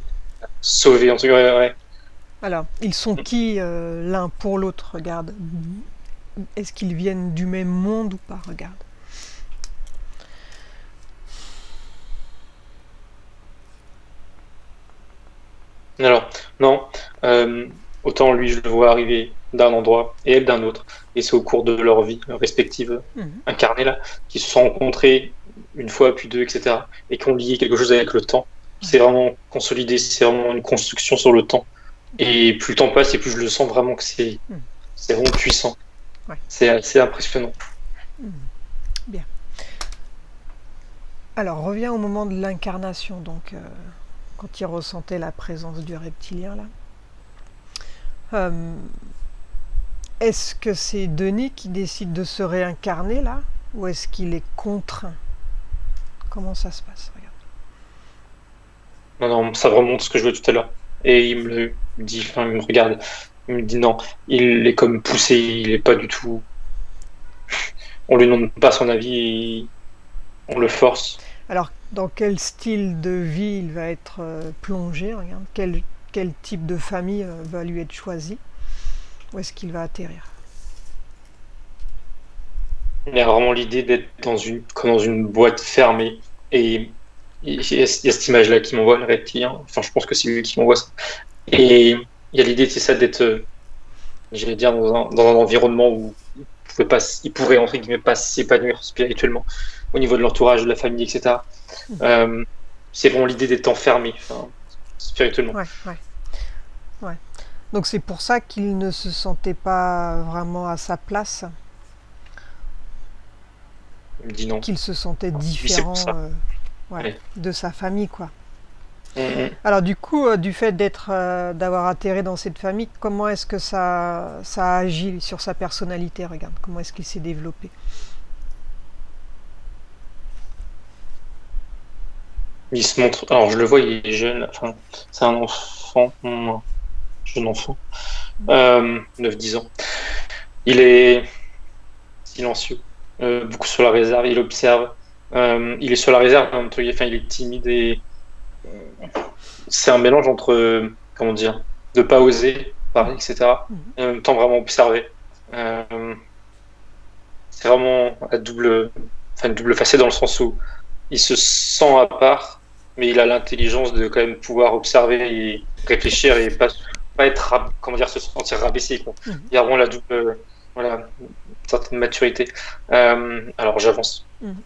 sauvée en tout cas. Ouais, ouais. Alors, ils sont qui l'un pour l'autre, regarde. Est-ce qu'ils viennent du même monde ou pas, regarde. Alors, non. euh, Autant lui, je le vois arriver d'un endroit et elle d'un autre. Et c'est au cours de leur vie respective Mhm. incarnée là, qu'ils se sont rencontrés une fois, puis deux, etc. Et qui ont lié quelque chose avec le temps. Ouais. C'est vraiment consolidé, c'est vraiment une construction sur le temps. Et plus le temps passe, et plus je le sens vraiment que Mhm. c'est vraiment puissant. Ouais. C'est assez impressionnant. Mhm. Bien. Alors, reviens au moment de l'incarnation, donc, quand il ressentait la présence du reptilien, là. Euh, Est-ce que c'est Denis qui décide de se réincarner, là? Ou est-ce qu'il est contraint? Comment ça se passe? Regarde. Non, non, ça remonte ce que je veux tout à l'heure. Et il me le dit, enfin, il me regarde, il me dit non, il est comme poussé, il est pas du tout. On lui demande pas son avis, et on le force. Alors, dans quel style de vie il va être plongé? Regarde. Quel type de famille va lui être choisi? Où est-ce qu'il va atterrir? Il y a vraiment l'idée d'être comme dans une boîte fermée. Et il y a cette image-là qui m'envoie le reptilien. Enfin, je pense que c'est lui qui m'envoie ça. Et il y a l'idée, c'est ça, d'être, j'allais dire, dans un environnement où il pourrait, entre guillemets, pas s'épanouir spirituellement au niveau de l'entourage, de la famille, etc. Euh, c'est vraiment l'idée d'être enfermé, enfin, spirituellement. Ouais, ouais, ouais. Donc c'est pour ça qu'il ne se sentait pas vraiment à sa place, Il me dit non. qu'il se sentait Oui, c'est pour différent ça. ouais, Ouais. de sa famille, quoi. Mm. Alors du coup, du fait d'avoir atterri dans cette famille, comment est-ce que ça a agi sur sa personnalité? Regarde, comment est-ce qu'il s'est développé? Il se montre. Alors, je le vois, il est jeune. Enfin, c'est un enfant, un jeune enfant, 9-10 ans. Il est silencieux, beaucoup sur la réserve, il observe. Il est sur la réserve, enfin, il est timide et c'est un mélange entre, comment dire, de pas oser parler, etc. Mhm. Et en même temps vraiment observer. Euh, c'est vraiment enfin, une double facette dans le sens où il se sent à part, mais il a l'intelligence de quand même pouvoir observer et réfléchir et pas être, comment dire, se sentir rabaissé, quoi. Mhm. Il y a vraiment la double, voilà, une certaine maturité. Alors j'avance. Mhm.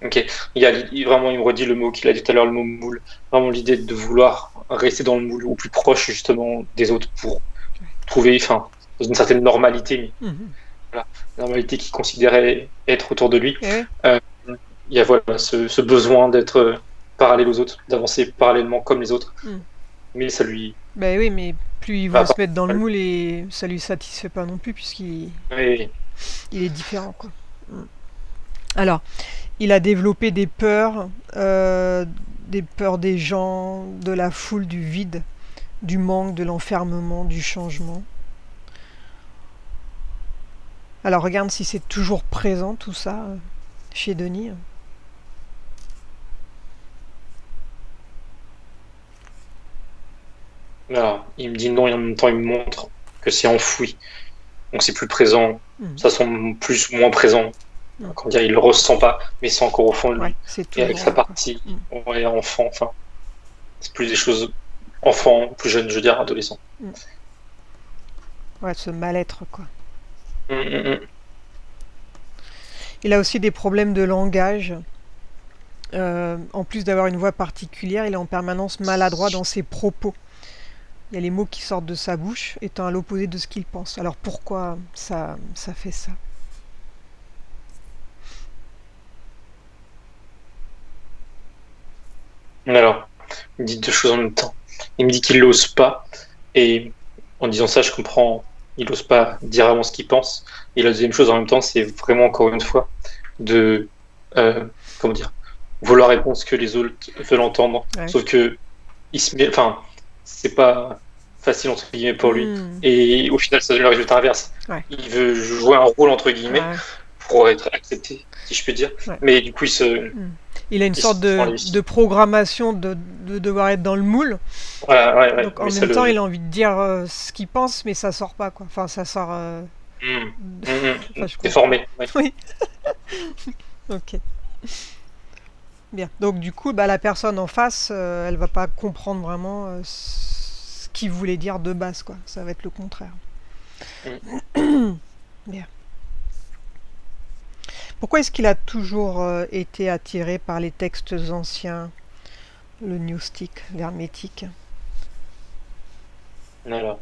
Ok. Vraiment, il me redit le mot qu'il a dit tout à l'heure, le mot moule. Vraiment l'idée de vouloir rester dans le moule, au plus proche justement des autres pour trouver, enfin, dans une certaine normalité, mais Mhm. voilà, normalité qu'il considérait être autour de lui. Eh oui. Euh, il y a voilà, ce besoin d'être parallèle aux autres, d'avancer parallèlement comme les autres. Mhm. Mais ça lui Ben oui, mais plus il va veut se pas mettre dans le mal. moule et ça lui satisfait pas non plus puisqu'il Et il est différent, quoi. Mhm. Alors, il a développé des peurs des gens, de la foule, du vide, du manque, de l'enfermement, du changement. Alors regarde si c'est toujours présent tout ça chez Denis. voilà, il me dit non et en même temps il me montre que c'est enfoui. Donc c'est plus présent, Mhm. ça semble plus ou moins présent. Mhm. Comment dire, il le ressent pas, mais c'est encore au fond de Ouais, lui. c'est Et avec toujours sa là, quoi. partie, Mhm. ouais, enfant, enfin, c'est plus des choses enfant, plus jeune, je veux dire, adolescent. Mhm. Ouais, ce mal-être, quoi. Mm. Il a aussi des problèmes de langage. En plus d'avoir une voix particulière, il est en permanence maladroit dans ses propos. Il y a les mots qui sortent de sa bouche étant à l'opposé de ce qu'il pense. Alors pourquoi ça fait ça? Alors, il me dit deux choses en même temps. Il me dit qu'il n'ose pas, et en disant ça, je comprends, il n'ose pas dire avant ce qu'il pense. Et la deuxième chose en même temps, c'est vraiment encore une fois de comment dire, vouloir répondre ce que les autres veulent entendre. Ouais. Sauf que enfin, c'est pas facile entre guillemets pour lui. Et au final, ça donne le résultat inverse. Ouais. Il veut jouer un rôle entre guillemets Ouais. pour être accepté, si je peux dire. Ouais. Mais du coup, il se Il a une sorte de programmation de devoir être dans le moule. Ouais. Donc en même temps, il a envie de dire ce qu'il pense, mais ça sort pas, quoi. Enfin, ça sort. Enfin, je déformé. Ouais. Oui. Ok. Bien. Donc du coup, la personne en face, elle va pas comprendre vraiment ce qu'il voulait dire de base, quoi. Ça va être le contraire. Bien. Pourquoi est-ce qu'il a toujours été attiré par les textes anciens, le gnostique, l'hermétique? Alors.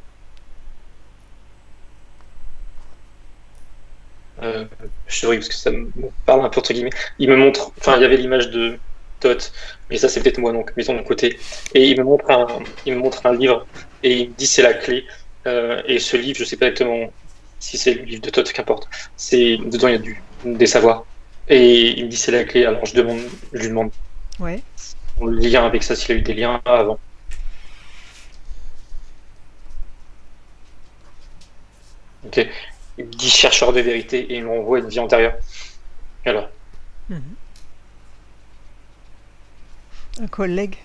Je te parce que ça me parle un peu entre guillemets. Il me montre, enfin, il y avait l'image de Thoth, mais ça c'est peut-être moi, donc mettons de côté. Et il me montre un livre et il me dit c'est la clé. Et ce livre, je sais pas exactement si c'est le livre de Thoth, qu'importe. Dedans il y a des savoirs. Et il me dit c'est la clé. Alors je lui demande Ouais. son lien avec ça, s'il a eu des liens avant. Ok. Il me dit chercheur de vérité et il me renvoie une vie antérieure. Alors. Un collègue.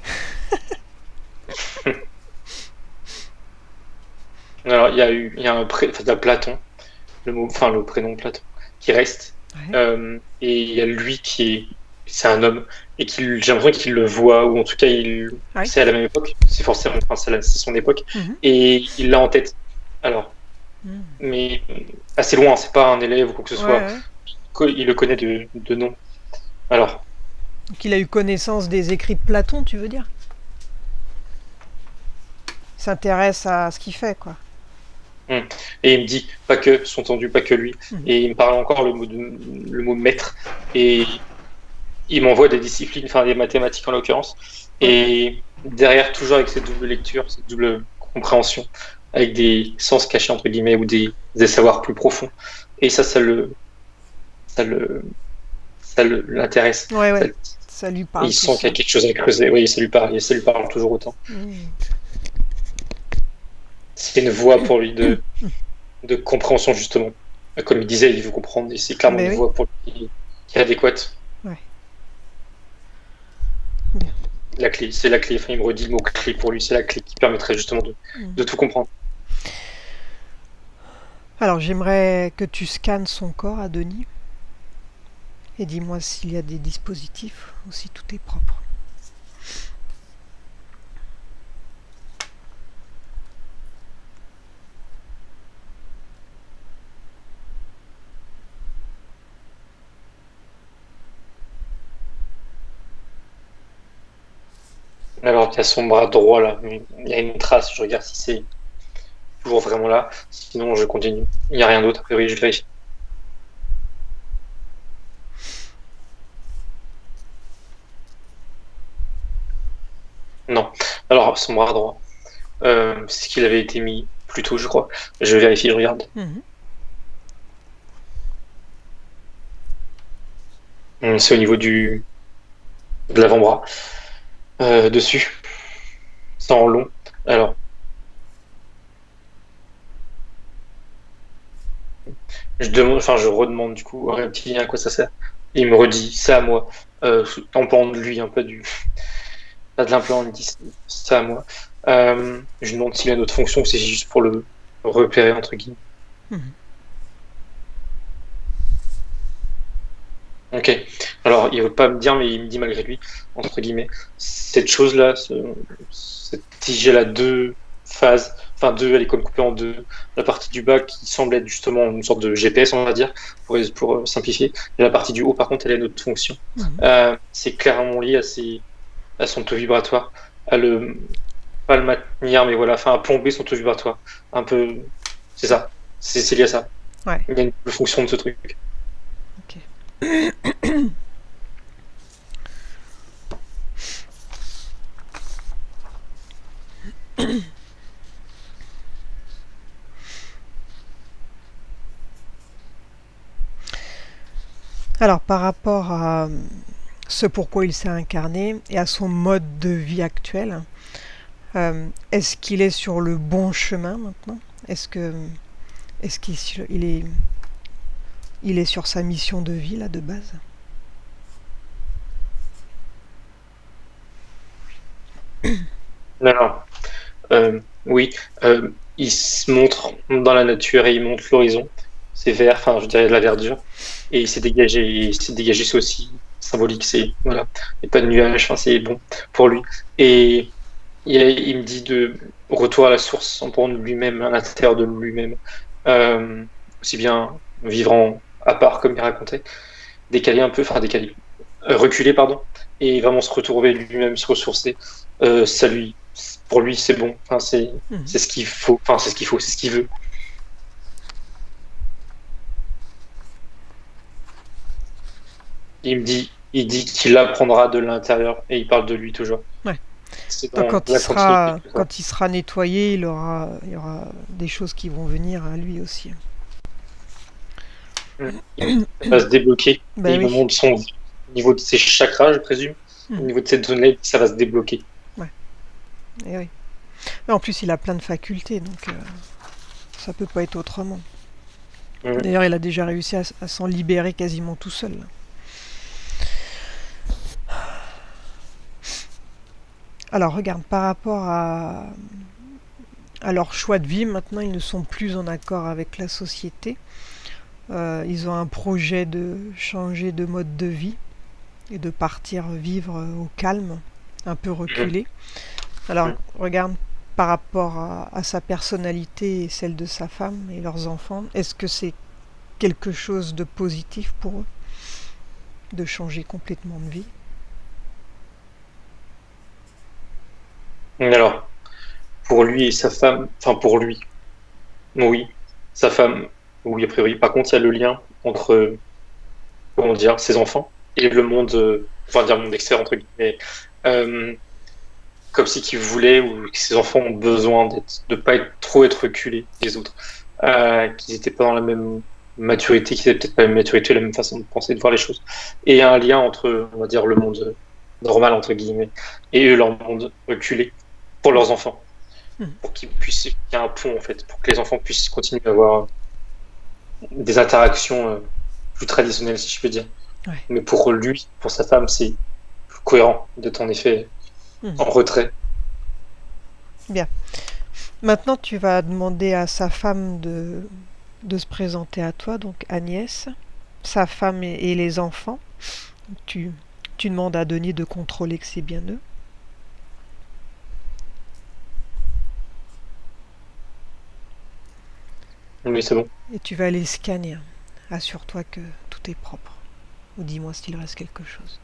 Alors, il y a Platon, le prénom Platon, qui reste. Ouais. Et il y a lui c'est un homme, et j'ai l'impression qu'il le voit, ou en tout cas, Ouais. c'est à la même époque, c'est forcément, c'est son époque, Mhm. et il l'a en tête. Alors, mais assez loin, c'est pas un élève ou quoi que ce soit, il le connaît de nom. Alors. Donc il a eu connaissance des écrits de Platon, tu veux dire? Il s'intéresse à ce qu'il fait, quoi. Et il me dit, pas que, sous-entendu, pas que lui. Et il me parle encore le mot maître. Et il m'envoie des disciplines, enfin des mathématiques en l'occurrence. Et derrière, toujours avec cette double lecture, cette double compréhension, avec des sens cachés, entre guillemets, ou des savoirs plus profonds. Et ça l'intéresse. Ouais. Ça lui parle. Et il sent qu'il y a quelque chose à creuser. Oui, ça lui parle toujours autant. C'est une voie pour lui de compréhension, justement. Comme il disait, il veut comprendre, et c'est clairement une voie pour lui qui est adéquate. Ouais. La clé, c'est la clé. Enfin, il me redit le mot clé pour lui, c'est la clé qui permettrait justement de tout comprendre. Alors, j'aimerais que tu scannes son corps à Denis. Et dis-moi s'il y a des dispositifs ou si tout est propre. Alors, il y a son bras droit là. Il y a une trace, je regarde si c'est toujours vraiment là. Sinon, je continue. Il n'y a rien d'autre, a priori, je vérifie. Non. Alors, son bras droit. C'est ce qu'il avait été mis plus tôt, je crois. Je vérifie, je regarde. C'est au niveau de l'avant-bras. Dessus. C'est en long. Alors. Je redemande du coup au reptilien à quoi ça sert. Et il me redit, c'est à moi. En parlant de lui, un peu pas de l'implant, il me dit, c'est à moi. Je lui demande s'il a une autre fonction, c'est juste pour le repérer, entre guillemets. Ok. Alors, il veut pas me dire, mais il me dit malgré lui, entre guillemets, cette chose-là, cette tige, elle a deux phases. Enfin, elle est comme coupée en deux. La partie du bas qui semble être justement une sorte de GPS, on va dire, pour simplifier. Et la partie du haut, par contre, elle a une autre fonction. C'est clairement lié à son taux vibratoire, pas le maintenir, mais voilà, enfin, à plomber son taux vibratoire. Un peu, c'est ça. C'est lié à ça. Ouais. Il y a une fonction de ce truc. Ok. Alors, par rapport à ce pourquoi il s'est incarné et à son mode de vie actuel, est-ce qu'il est sur le bon chemin maintenant? Est-ce qu'il est sur sa mission de vie là de base? Non, non. Oui, il se montre dans la nature et il montre l'horizon. C'est vert, enfin, je dirais de la verdure. Et il s'est dégagé, c'est aussi symbolique. C'est, voilà, il n'y a pas de nuages, enfin, c'est bon pour lui. Et il me dit de retour à la source, en prendre lui-même, à l'intérieur de lui-même. Euh, Aussi bien vivre à part, comme il racontait, décalé un peu, enfin, décalé, reculé, pardon, et vraiment se retrouver lui-même, se ressourcer. Ça lui, pour lui, c'est bon. Enfin, c'est ce qu'il faut. Enfin, c'est ce qu'il faut, c'est ce qu'il veut. Il dit qu'il apprendra de l'intérieur et il parle de lui toujours. Ouais. C'est Donc dans la continuité. quand il sera nettoyé, il y aura des choses qui vont venir à lui aussi. Il va se débloquer et Ben il va oui. monter au niveau de ses chakras, je présume. Au niveau de ses données, ça va se débloquer. Et oui. Mais en plus, il a plein de facultés, donc ça peut pas être autrement. Mhm. D'ailleurs, il a déjà réussi à s'en libérer quasiment tout seul. Alors, regarde, par rapport à leur choix de vie, maintenant, ils ne sont plus en accord avec la société. Ils ont un projet de changer de mode de vie et de partir vivre au calme, un peu reculé. Alors, regarde, par rapport à sa personnalité et celle de sa femme et leurs enfants, est-ce que c'est quelque chose de positif pour eux de changer complètement de vie? Alors, pour lui et sa femme, enfin pour lui, oui, sa femme, oui, a priori. Par contre, il y a le lien entre, comment dire, ses enfants et le monde, enfin dire le monde extérieur entre guillemets. Euh, Comme si qu'il voulait ou que ses enfants ont besoin de pas trop être reculés des autres, qu'ils n'étaient pas dans la même maturité, qu'ils n'avaient peut-être pas la même maturité, la même façon de penser, de voir les choses. Et il y a un lien entre, on va dire, le monde normal entre guillemets et eux, leur monde reculé pour leurs enfants, pour qu'il y ait un pont en fait, pour que les enfants puissent continuer à avoir des interactions plus traditionnelles, si je peux dire. Ouais. Mais pour lui, pour sa femme, c'est cohérent d'être en effet en retrait. Bien. Maintenant, tu vas demander à sa femme de se présenter à toi, donc Agnès, sa femme et les enfants. Tu, tu demandes à Denis de contrôler que c'est bien eux. Oui, c'est bon. Et tu vas les scanner. Assure-toi que tout est propre. Ou dis-moi s'il reste quelque chose.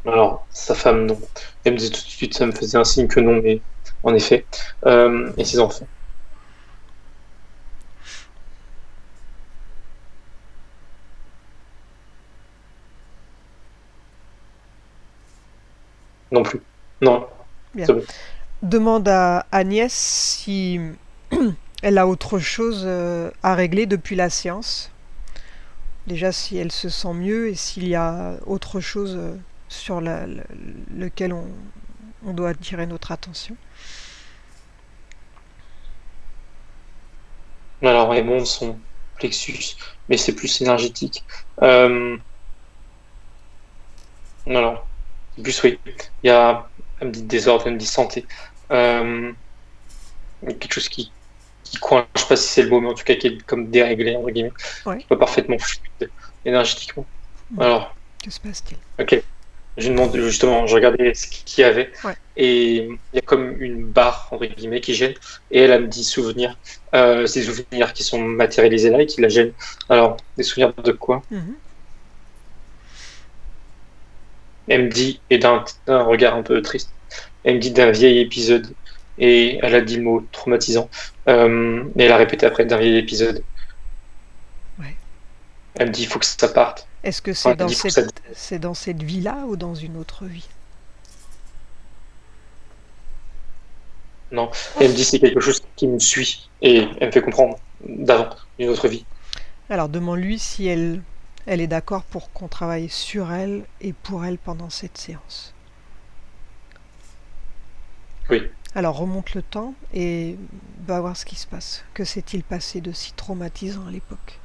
Alors, sa femme, non. Elle me disait tout de suite, ça me faisait un signe que non, mais en effet. Et ses enfants, non plus. Non, Bien. c'est bon. Demande à Agnès si elle a autre chose à régler depuis la séance. Déjà si elle se sent mieux et s'il y a autre chose sur lequel on doit attirer notre attention. Alors, elle monte son plexus, mais c'est plus énergétique. Euh, alors, plus oui. Elle me dit désordre, elle me dit santé. Euh, Quelque chose qui coince, je sais pas si c'est le mot, mais en tout cas qui est comme déréglé, entre guillemets, Ouais. qui est pas parfaitement fluide énergétiquement. Alors, Que se passe-t-il? ok. Je demande justement, je regardais ce qu'il y avait Ouais. et il y a comme une barre entre guillemets qui gêne et elle me dit souvenirs, ces souvenirs qui sont matérialisés là et qui la gênent. Alors, des souvenirs de quoi? Elle me dit, et d'un regard un peu triste, elle me dit d'un vieil épisode et elle a dit le mot traumatisant et elle a répété après d'un vieil épisode. Ouais. Elle me dit il faut que ça parte. Est-ce que Enfin, c'est elle dit, faut que ça... c'est dans cette vie-là ou dans une autre vie? Non. Elle me dit c'est quelque chose qui me suit et elle me fait comprendre d'avant, d'une autre vie. Alors demande-lui si elle est d'accord pour qu'on travaille sur elle et pour elle pendant cette séance. Oui. Alors remonte le temps et va voir ce qui se passe. Que s'est-il passé de si traumatisant à l'époque?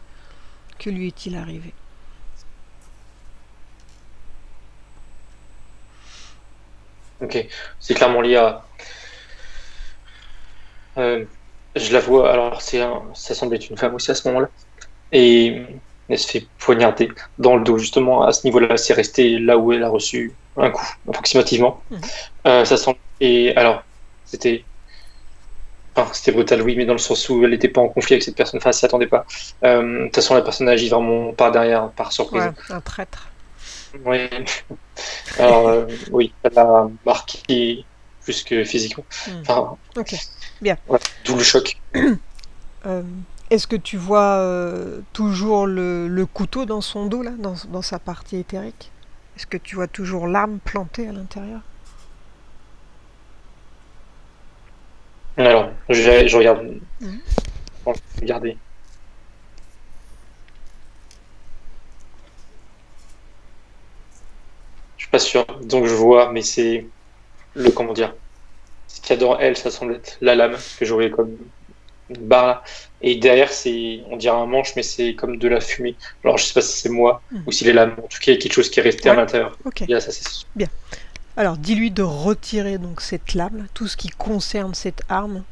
Que lui est-il arrivé? Ok. C'est clairement lié à. Je la vois. Alors ça semble être une femme aussi à ce moment-là. Et elle se fait poignarder dans le dos, justement, à ce niveau-là. C'est resté là où elle a reçu un coup, approximativement. Ça semble. Et alors, c'était. Enfin, c'était brutal, oui, mais dans le sens où elle n'était pas en conflit avec cette personne, enfin, elle s'y attendait pas. De toute façon, la personne agit vraiment par derrière, par surprise. Ouais, un traître. Oui. Alors, oui, elle a marqué plus que physiquement. Enfin, ok, bien. Ouais, d'où le choc. Est-ce que tu vois toujours le couteau dans son dos, là, dans sa partie éthérique? Est-ce que tu vois toujours l'arme plantée à l'intérieur? Alors, je regarde. Bon, je vais regarder. Je suis pas sûr. Donc je vois, mais c'est le comment dire. Ce qu'il y a dans elle, ça semble être la lame que j'aurais comme une barre là. Et derrière, on dirait un manche, mais c'est comme de la fumée. Alors je sais pas si c'est moi ou si les lames. En tout cas, il y a quelque chose qui est resté à l'intérieur. Ok. Il y a ça, c'est sûr. Bien. Alors dis-lui de retirer donc cette lame, tout ce qui concerne cette arme,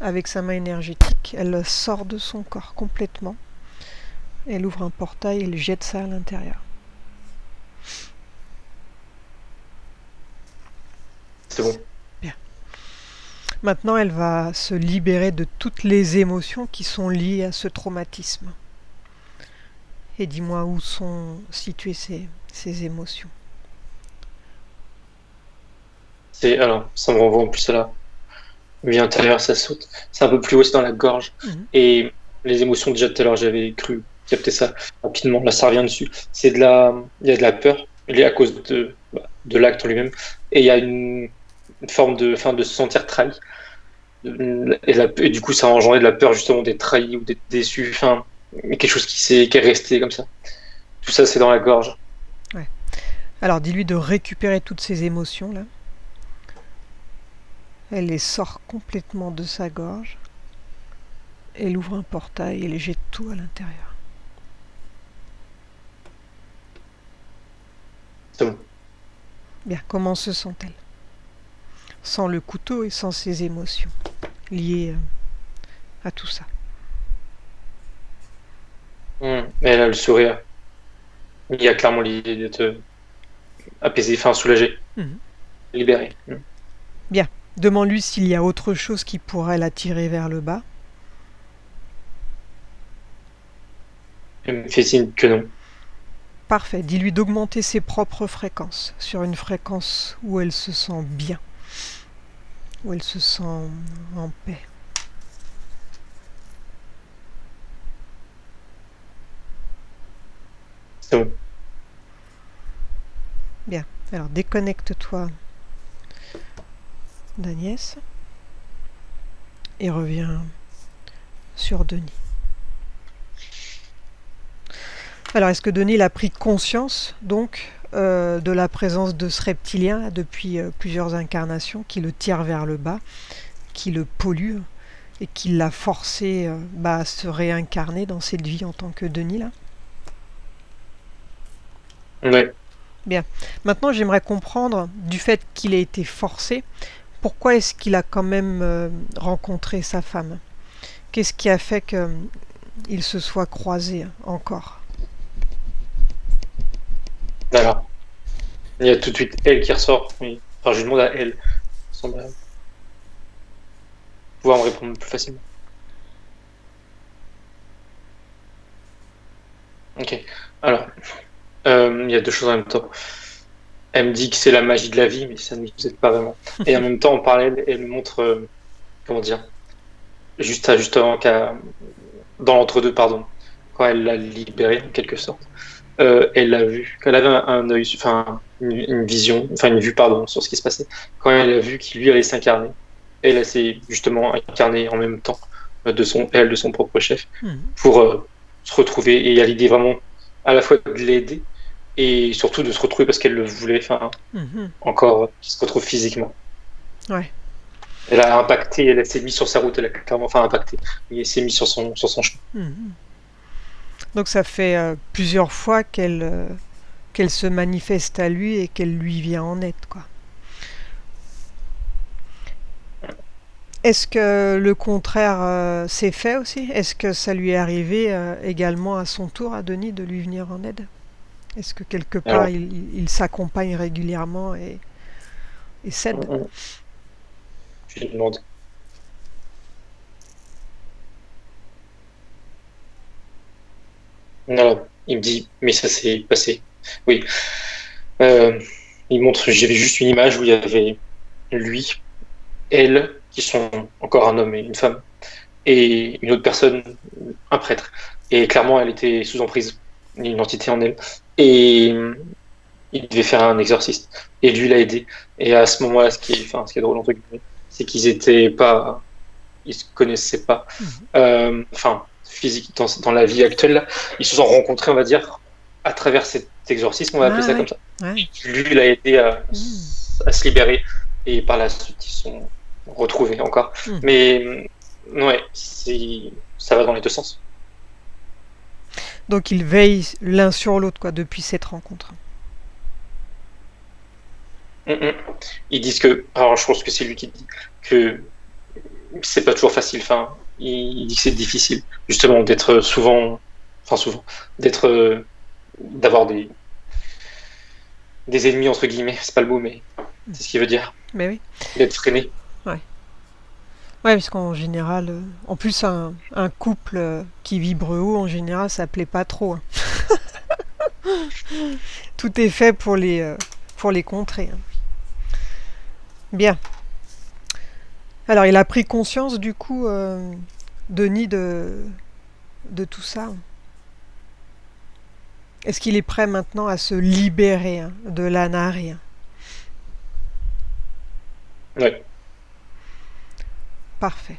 avec sa main énergétique. Elle sort de son corps complètement. Elle ouvre un portail et elle jette ça à l'intérieur. C'est bon. Bien. Maintenant, elle va se libérer de toutes les émotions qui sont liées à ce traumatisme. Et dis-moi où sont situées ces émotions. Alors, ça me renvoie en plus à la vie intérieure, ça saute. C'est un peu plus haut, c'est dans la gorge. Et les émotions, déjà tout à l'heure, j'avais cru capter ça rapidement. Là, ça revient dessus. Il y a de la peur, à cause de l'acte en lui-même. Et il y a une forme de se sentir trahi. Et du coup, ça a engendré de la peur, justement, d'être trahi ou d'être déçu. Enfin, quelque chose qui est resté comme ça. Tout ça, c'est dans la gorge. Ouais. Alors, dis-lui de récupérer toutes ces émotions-là. Elle les sort complètement de sa gorge. Elle ouvre un portail et elle jette tout à l'intérieur. C'est bon. Bien, comment se sent-elle? Sans le couteau et sans ses émotions liées à tout ça. Elle a le sourire. Il y a clairement l'idée d'être apaisé, enfin soulagé, libéré. Bien. Demande-lui s'il y a autre chose qui pourrait l'attirer vers le bas. Elle me fait signe que non. Parfait. Dis-lui d'augmenter ses propres fréquences sur une fréquence où elle se sent bien, où elle se sent en paix. C'est bon. Bien. Alors déconnecte-toi d'Agnès et reviens sur Denis. Alors, est-ce que Denis a pris conscience, donc, de la présence de ce reptilien depuis plusieurs incarnations qui le tire vers le bas, qui le pollue et qui l'a forcé à se réincarner dans cette vie en tant que Denis, là? Oui. Bien. Maintenant, j'aimerais comprendre, du fait qu'il ait été forcé, pourquoi est-ce qu'il a quand même rencontré sa femme? Qu'est-ce qui a fait qu'il se soit croisé encore? Alors, il y a tout de suite elle qui ressort. Oui. Enfin, je demande à elle. Elle semble pouvoir me répondre plus facilement. Ok. Alors, il y a deux choses en même temps. Elle me dit que c'est la magie de la vie, mais ça ne nous aide pas vraiment. Et en même temps, en parallèle, elle me montre, comment dire, juste avant dans l'entre-deux, pardon, quand elle l'a libéré, en quelque sorte. Elle l'a vu, qu'elle avait un œil, enfin une vision, enfin une vue, pardon, sur ce qui se passait. Quand elle a vu qu'il lui allait s'incarner, elle s'est justement incarnée en même temps de son propre chef Mhm. pour se retrouver. Et il y a l'idée vraiment à la fois de l'aider et surtout de se retrouver parce qu'elle le voulait, enfin, Mhm. encore, qu'il se retrouve physiquement. Ouais. Elle a impacté, elle s'est mise sur sa route, elle a clairement, enfin impacté, elle s'est mise sur son chemin. Mhm. Donc ça fait plusieurs fois qu'elle se manifeste à lui et qu'elle lui vient en aide, quoi. Est-ce que le contraire s'est fait aussi? Est-ce que ça lui est arrivé également à son tour à Denis de lui venir en aide? Est-ce que quelque part Alors, il s'accompagne régulièrement et s'aide? je lui demande. Non, il me dit, mais ça s'est passé. Oui. Euh, il montre, j'avais juste une image où il y avait lui, elle, qui sont encore un homme et une femme, et une autre personne, un prêtre. Et clairement, elle était sous emprise, une entité en elle. Et il devait faire un exorcisme. Et lui l'a aidé. Et à ce moment-là, ce qui est drôle, entre guillemets, c'est qu'ils étaient pas, ils se connaissaient pas. Mhm. Enfin, physique, dans la vie actuelle, là, ils se sont rencontrés, on va dire, à travers cet exorcisme, on va appeler Ah ça comme ouais, ça. ouais. Lui l'a aidé Mhm. à se libérer. Et par la suite, ils se sont retrouvés encore. Mhm. Mais, ouais, ça va dans les deux sens. Donc ils veillent l'un sur l'autre, quoi, depuis cette rencontre. Mm, mm. Ils disent que, alors je pense que c'est lui qui dit que c'est pas toujours facile. Enfin, il dit que c'est difficile, justement, d'être souvent, enfin souvent, d'être, d'avoir des ennemis entre guillemets. C'est pas le mot, mais c'est ce qu'il veut dire. Mais oui. D'être freiné. Ouais. Ouais, parce qu'en général, en plus un couple qui vibre haut, en général, ça plaît pas trop, hein. Tout est fait pour les contrer, hein. Bien. Alors, il a pris conscience, du coup, Denis, de tout ça. Est-ce qu'il est prêt maintenant à se libérer, hein, de l'Anari, hein? Ouais. Parfait.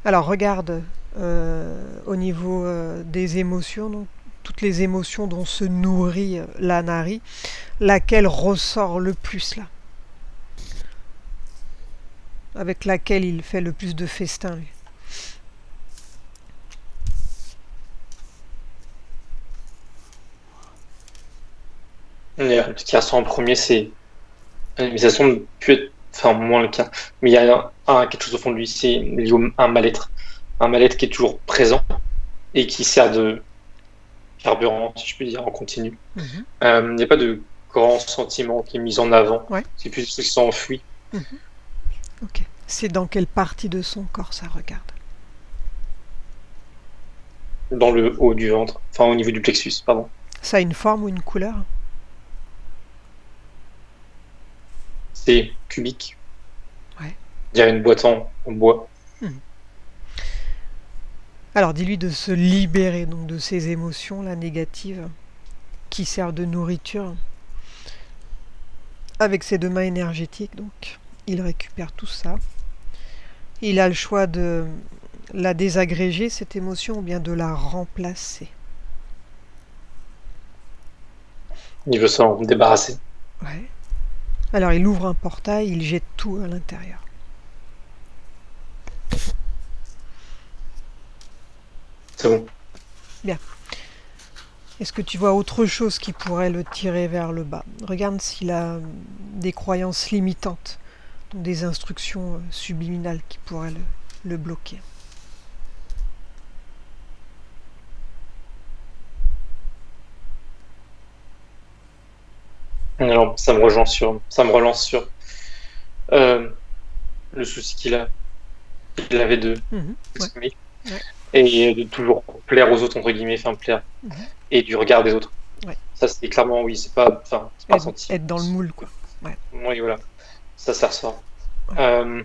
Alors, regarde au niveau des émotions, donc, toutes les émotions dont se nourrit l'Anari, laquelle ressort le plus là, avec laquelle il fait le plus de festins, lui. Ce qui ressort en premier, c'est, mais ça semble plus être, enfin moins le cas. Mais il y a quelque chose au fond de lui, c'est lié à un mal-être qui est toujours présent et qui sert de carburant, si je peux dire, en continu. Mhm. Il n'y a pas de grand sentiment qui est mis en avant. Ouais. C'est plus des trucs qui sont enfuis. Mhm. Ok. C'est dans quelle partie de son corps ça regarde? Dans le haut du ventre, enfin au niveau du plexus, pardon. Ça a une forme ou une couleur? C'est cubique. Ouais. Il y a une boîte en bois. Mhm. Alors dis-lui de se libérer donc de ces émotions là négatives qui servent de nourriture avec ses deux mains énergétiques. Donc il récupère tout ça. Il a le choix de la désagréger cette émotion ou bien de la remplacer. Il veut s'en débarrasser. Ouais. Alors il ouvre un portail, il jette tout à l'intérieur. C'est bon. Bien. Est-ce que tu vois autre chose qui pourrait le tirer vers le bas? Regarde s'il a des croyances limitantes, donc des instructions subliminales qui pourraient le bloquer. Alors, ça me relance sur euh, le souci qu'il avait de Mhm. Ouais. s'aimer Ouais. et de toujours plaire aux autres entre guillemets, enfin plaire Mhm. et du regard des autres. Ouais. Ça, c'est clairement oui, c'est pas senti. Être dans le moule, quoi. Ouais. Oui, voilà, ça ressort. Ouais.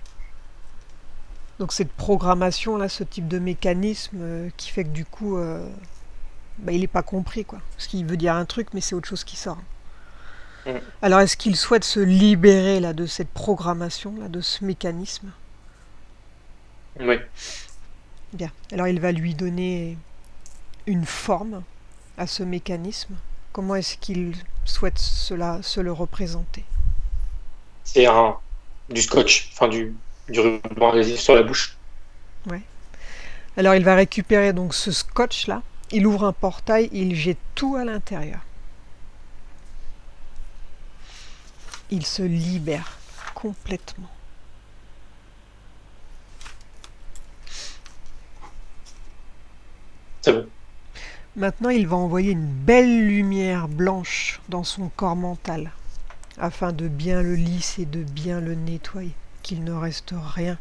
Donc cette programmation là, ce type de mécanisme qui fait que du coup, il n'est pas compris, quoi. Parce qu'il veut dire un truc, mais c'est autre chose qui sort. Alors, est-ce qu'il souhaite se libérer là de cette programmation, là, de ce mécanisme? Oui. Bien. Alors, il va lui donner une forme à ce mécanisme. Comment est-ce qu'il souhaite se le représenter? C'est du scotch, enfin du ruban adhésif sur la bouche. Ouais. Alors, il va récupérer donc ce scotch-là. Il ouvre un portail, il jette tout à l'intérieur. Il se libère complètement. C'est bon. Maintenant, il va envoyer une belle lumière blanche dans son corps mental, afin de bien le lisser, de bien le nettoyer, qu'il ne reste rien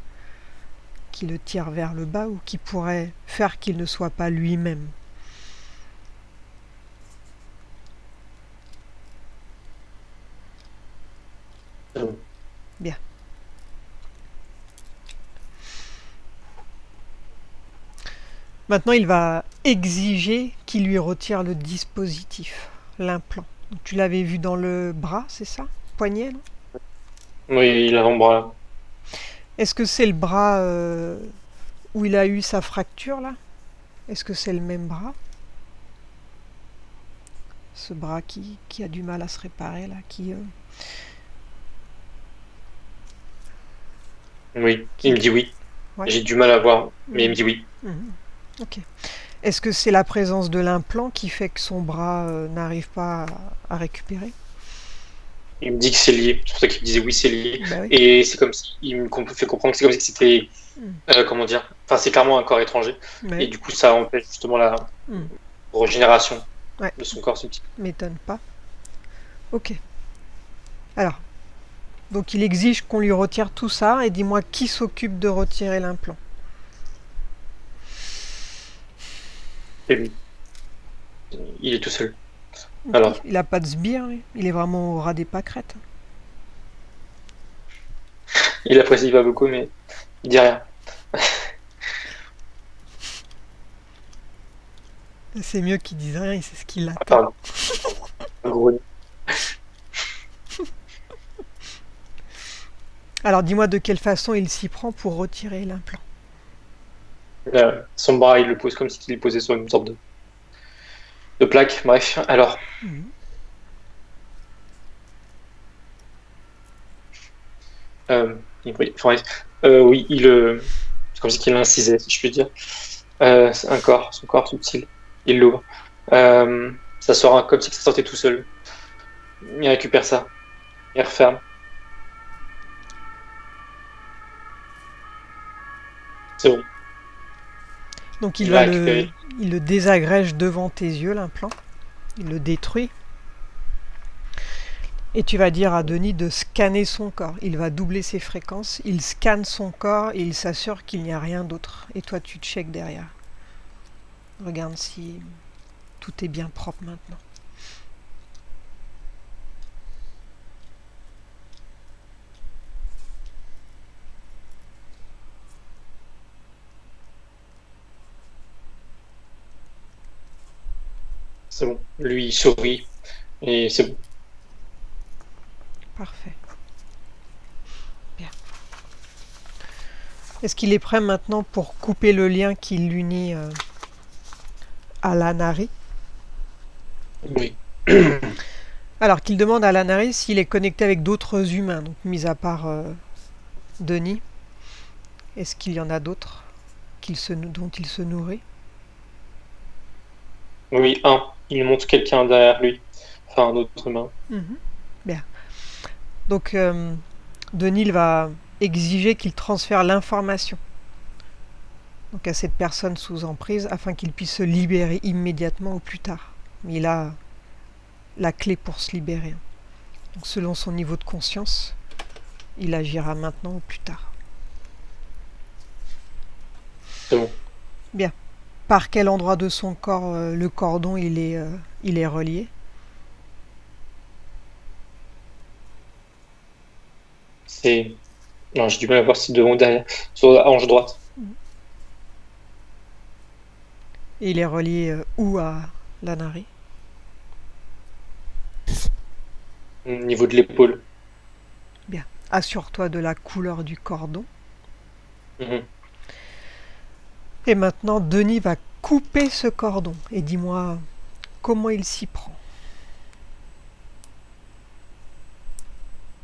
qui le tire vers le bas ou qui pourrait faire qu'il ne soit pas lui-même. C'est bon. Bien. Maintenant, il va exiger qu'il lui retire le dispositif, l'implant. Donc, tu l'avais vu dans le bras, c'est ça? Poignet, non? Oui, l'avant-bras. Est-ce que c'est le bras où il a eu sa fracture, là? Est-ce que c'est le même bras? Ce bras qui a du mal à se réparer, là, Oui, il me dit oui. Ouais. J'ai du mal à voir, mais il me dit oui. Mhm. Ok. Est-ce que c'est la présence de l'implant qui fait que son bras n'arrive pas à récupérer? Il me dit que c'est lié. C'est pour ça qu'il me disait oui, c'est lié. Bah oui. Et c'est comme si il me fait comprendre que c'est comme si c'était, Mm. comment dire, enfin c'est clairement un corps étranger. Bah Et oui. du coup, ça empêche justement la Mm. régénération Ouais, de son corps subtil. m'étonne pas. Ok. Alors, donc il exige qu'on lui retire tout ça et dis-moi qui s'occupe de retirer l'implant. Et lui, il est tout seul. Alors, Il a pas de sbire, lui. Il est vraiment au ras des pâquerettes. il apprécie pas beaucoup, mais il dit rien. C'est mieux qu'il dise rien, il sait ce qu'il Ah, attend. pardon. Gros. Alors dis-moi de quelle façon il s'y prend pour retirer l'implant. Son bras, il le pose comme s'il le posait sur une sorte de plaque. Bref, alors, Mhm. oui, enfin, oui, c'est comme si qu'il l'incisait, si je puis dire. C'est son corps subtil. Il l'ouvre. Ça sort comme si ça sortait tout seul. Il récupère ça. Il referme. C'est bon. Donc Il l'a récupéré. il le désagrège devant tes yeux, l'implant. Il le détruit. Et tu vas dire à Denis de scanner son corps. Il va doubler ses fréquences. Il scanne son corps et il s'assure qu'il n'y a rien d'autre. Et toi, tu checkes derrière. Regarde si tout est bien propre maintenant. C'est bon. Lui, il sourit. Et c'est bon. Parfait. Bien. Est-ce qu'il est prêt maintenant pour couper le lien qui l'unit à l'Anari? Oui. Alors qu'il demande à l'Anari s'il est connecté avec d'autres humains, donc mis à part Denis. Est-ce qu'il y en a d'autres dont il se nourrit? Oui, il montre quelqu'un derrière lui. Enfin, un autre humain. Bien. Donc Denis il va exiger qu'il transfère l'information donc à cette personne sous emprise afin qu'il puisse se libérer immédiatement ou plus tard. Mais il a la clé pour se libérer. Donc selon son niveau de conscience, il agira maintenant ou plus tard. C'est bon. Bien. Par quel endroit de son corps le cordon il est relié? C'est. Non, j'ai du mal à voir si devant ou derrière. Sur la hanche droite. Et il est relié où à l'Anari? au niveau de l'épaule. Bien. Assure-toi de la couleur du cordon. Mhm. Et maintenant, Denis va couper ce cordon. Et dis-moi comment il s'y prend.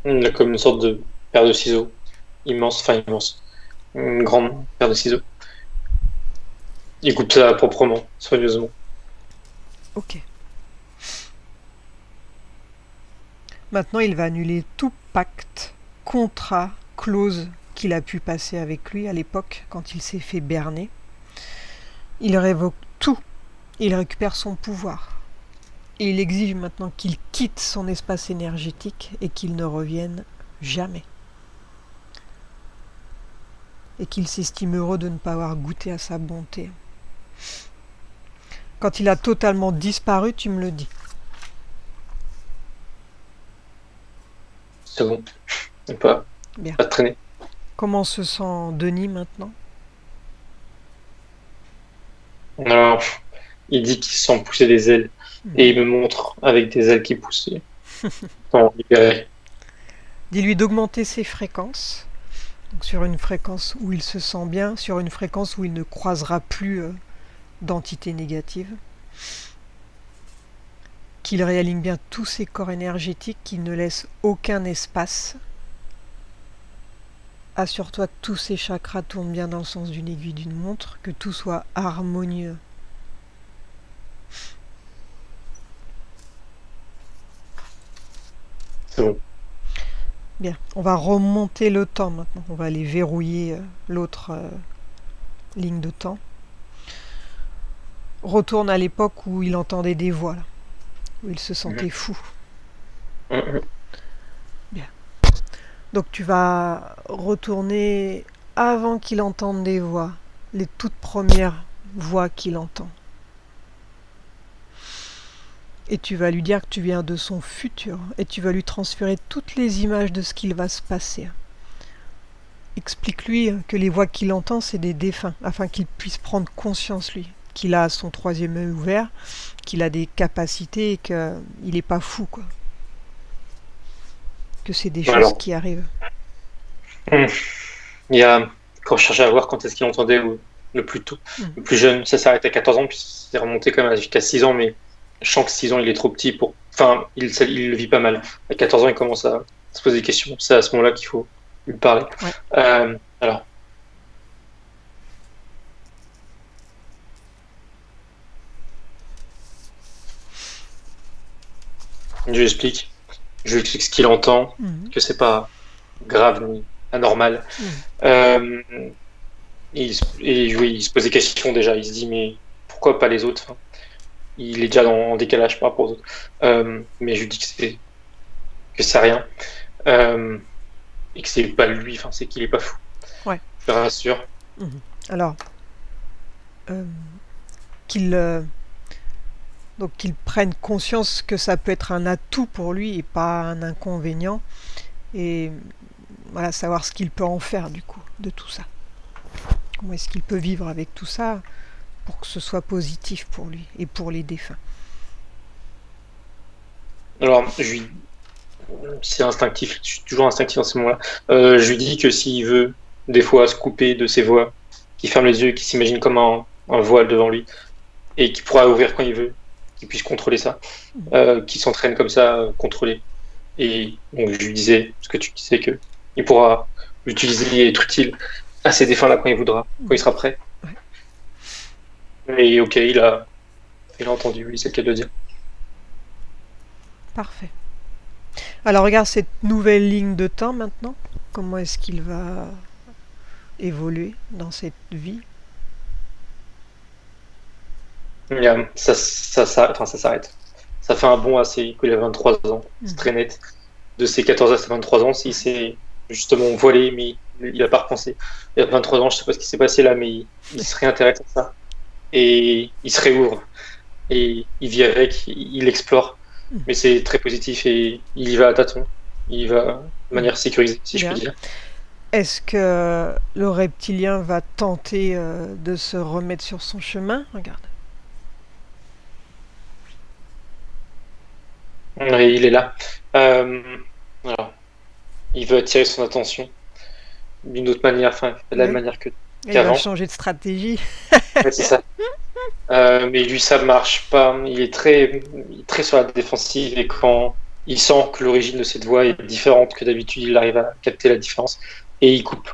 Il a comme une sorte de paire de ciseaux immense, enfin immense, une grande paire de ciseaux. Il coupe ça proprement, soigneusement. Ok. Maintenant, il va annuler tout pacte, contrat, clause qu'il a pu passer avec lui à l'époque quand il s'est fait berner. Il révoque tout. Il récupère son pouvoir. Et il exige maintenant qu'il quitte son espace énergétique et qu'il ne revienne jamais. Et qu'il s'estime heureux de ne pas avoir goûté à sa bonté. Quand il a totalement disparu, tu me le dis. C'est bon. Et pas, Bien. pas de traîner. Comment se sent Denis maintenant? Alors, il dit qu'il sent pousser des ailes. Et il me montre avec des ailes qui poussent. Non, libéré. Dis-lui d'augmenter ses fréquences. Donc sur une fréquence où il se sent bien, sur une fréquence où il ne croisera plus d'entités négatives. Qu'il réaligne bien tous ses corps énergétiques, qu'il ne laisse aucun espace. Assure-toi que tous ces chakras tournent bien dans le sens d'une aiguille d'une montre, que tout soit harmonieux. C'est bon. Bien, on va remonter le temps maintenant. On va aller verrouiller l'autre ligne de temps. Retourne à l'époque où il entendait des voix, là, où il se sentait fou. Bien. Donc tu vas retourner avant qu'il entende des voix, les toutes premières voix qu'il entend. Et tu vas lui dire que tu viens de son futur, et tu vas lui transférer toutes les images de ce qu'il va se passer. Explique-lui que les voix qu'il entend, c'est des défunts, afin qu'il puisse prendre conscience, lui, qu'il a son troisième œil ouvert, qu'il a des capacités et qu'il n'est pas fou, quoi. Que c'est des choses qui arrivent. Il y a, quand je cherchais à voir quand est-ce qu'il entendait le plus tôt, le plus jeune, ça s'arrête à 14 ans, puis c'est remonté quand même jusqu'à 6 ans, mais je sens que 6 ans, il est trop petit pour. Enfin, il le vit pas mal. À 14 ans, il commence à se poser des questions. C'est à ce moment-là qu'il faut lui parler. Ouais. Alors. Je lui explique. Je lui explique ce qu'il entend, que c'est pas grave ni anormal. Et oui, il se pose des questions déjà. Il se dit, mais pourquoi pas les autres? Enfin, il est déjà en décalage par rapport aux autres. Mais je lui dis que c'est rien. Et que c'est pas lui, enfin, c'est qu'il est pas fou. Ouais. Je le rassure. Alors, qu'il prenne conscience que ça peut être un atout pour lui et pas un inconvénient. Et voilà, savoir ce qu'il peut en faire du coup, de tout ça. Comment est-ce qu'il peut vivre avec tout ça pour que ce soit positif pour lui et pour les défunts. Alors, c'est instinctif, je suis toujours instinctif dans ces moments-là. Je lui dis que s'il veut, des fois, se couper de ses voix, qu'il ferme les yeux, qu'il s'imagine comme un voile devant lui, et qu'il pourra ouvrir quand il veut, qu'il puisse contrôler ça, qu'il s'entraîne comme ça, contrôler. Et donc, je lui disais, parce que tu disais que il pourra l'utiliser et être utile à ces défunts-là quand il voudra, quand il sera prêt. Et ok, il a entendu, oui, c'est le cas de le dire. Parfait. Alors regarde cette nouvelle ligne de temps maintenant. Comment est-ce qu'il va évoluer dans cette vie? Ça s'arrête. Ça fait un bond assez qu'il a 23 ans, c'est très net. De ses 14 à ses 23 ans, s'il s'est justement voilé, mais il n'a pas repensé. Il a 23 ans, je ne sais pas ce qui s'est passé là, mais il se réintéresse à ça. Et il se réouvre. Et il vit avec, il explore. Mais c'est très positif et il y va à tâtons. Il y va de manière sécurisée, si je puis dire. Est-ce que le reptilien va tenter de se remettre sur son chemin? Regarde. Oui, il est là. Euh, alors, il veut attirer son attention d'une autre manière, enfin, de la même Oui. manière que Et il va qu'avant. changer de stratégie. Ouais, c'est ça. Mais lui, ça marche pas. Il est très sur la défensive et quand il sent que l'origine de cette voix est différente que d'habitude, il arrive à capter la différence et il coupe.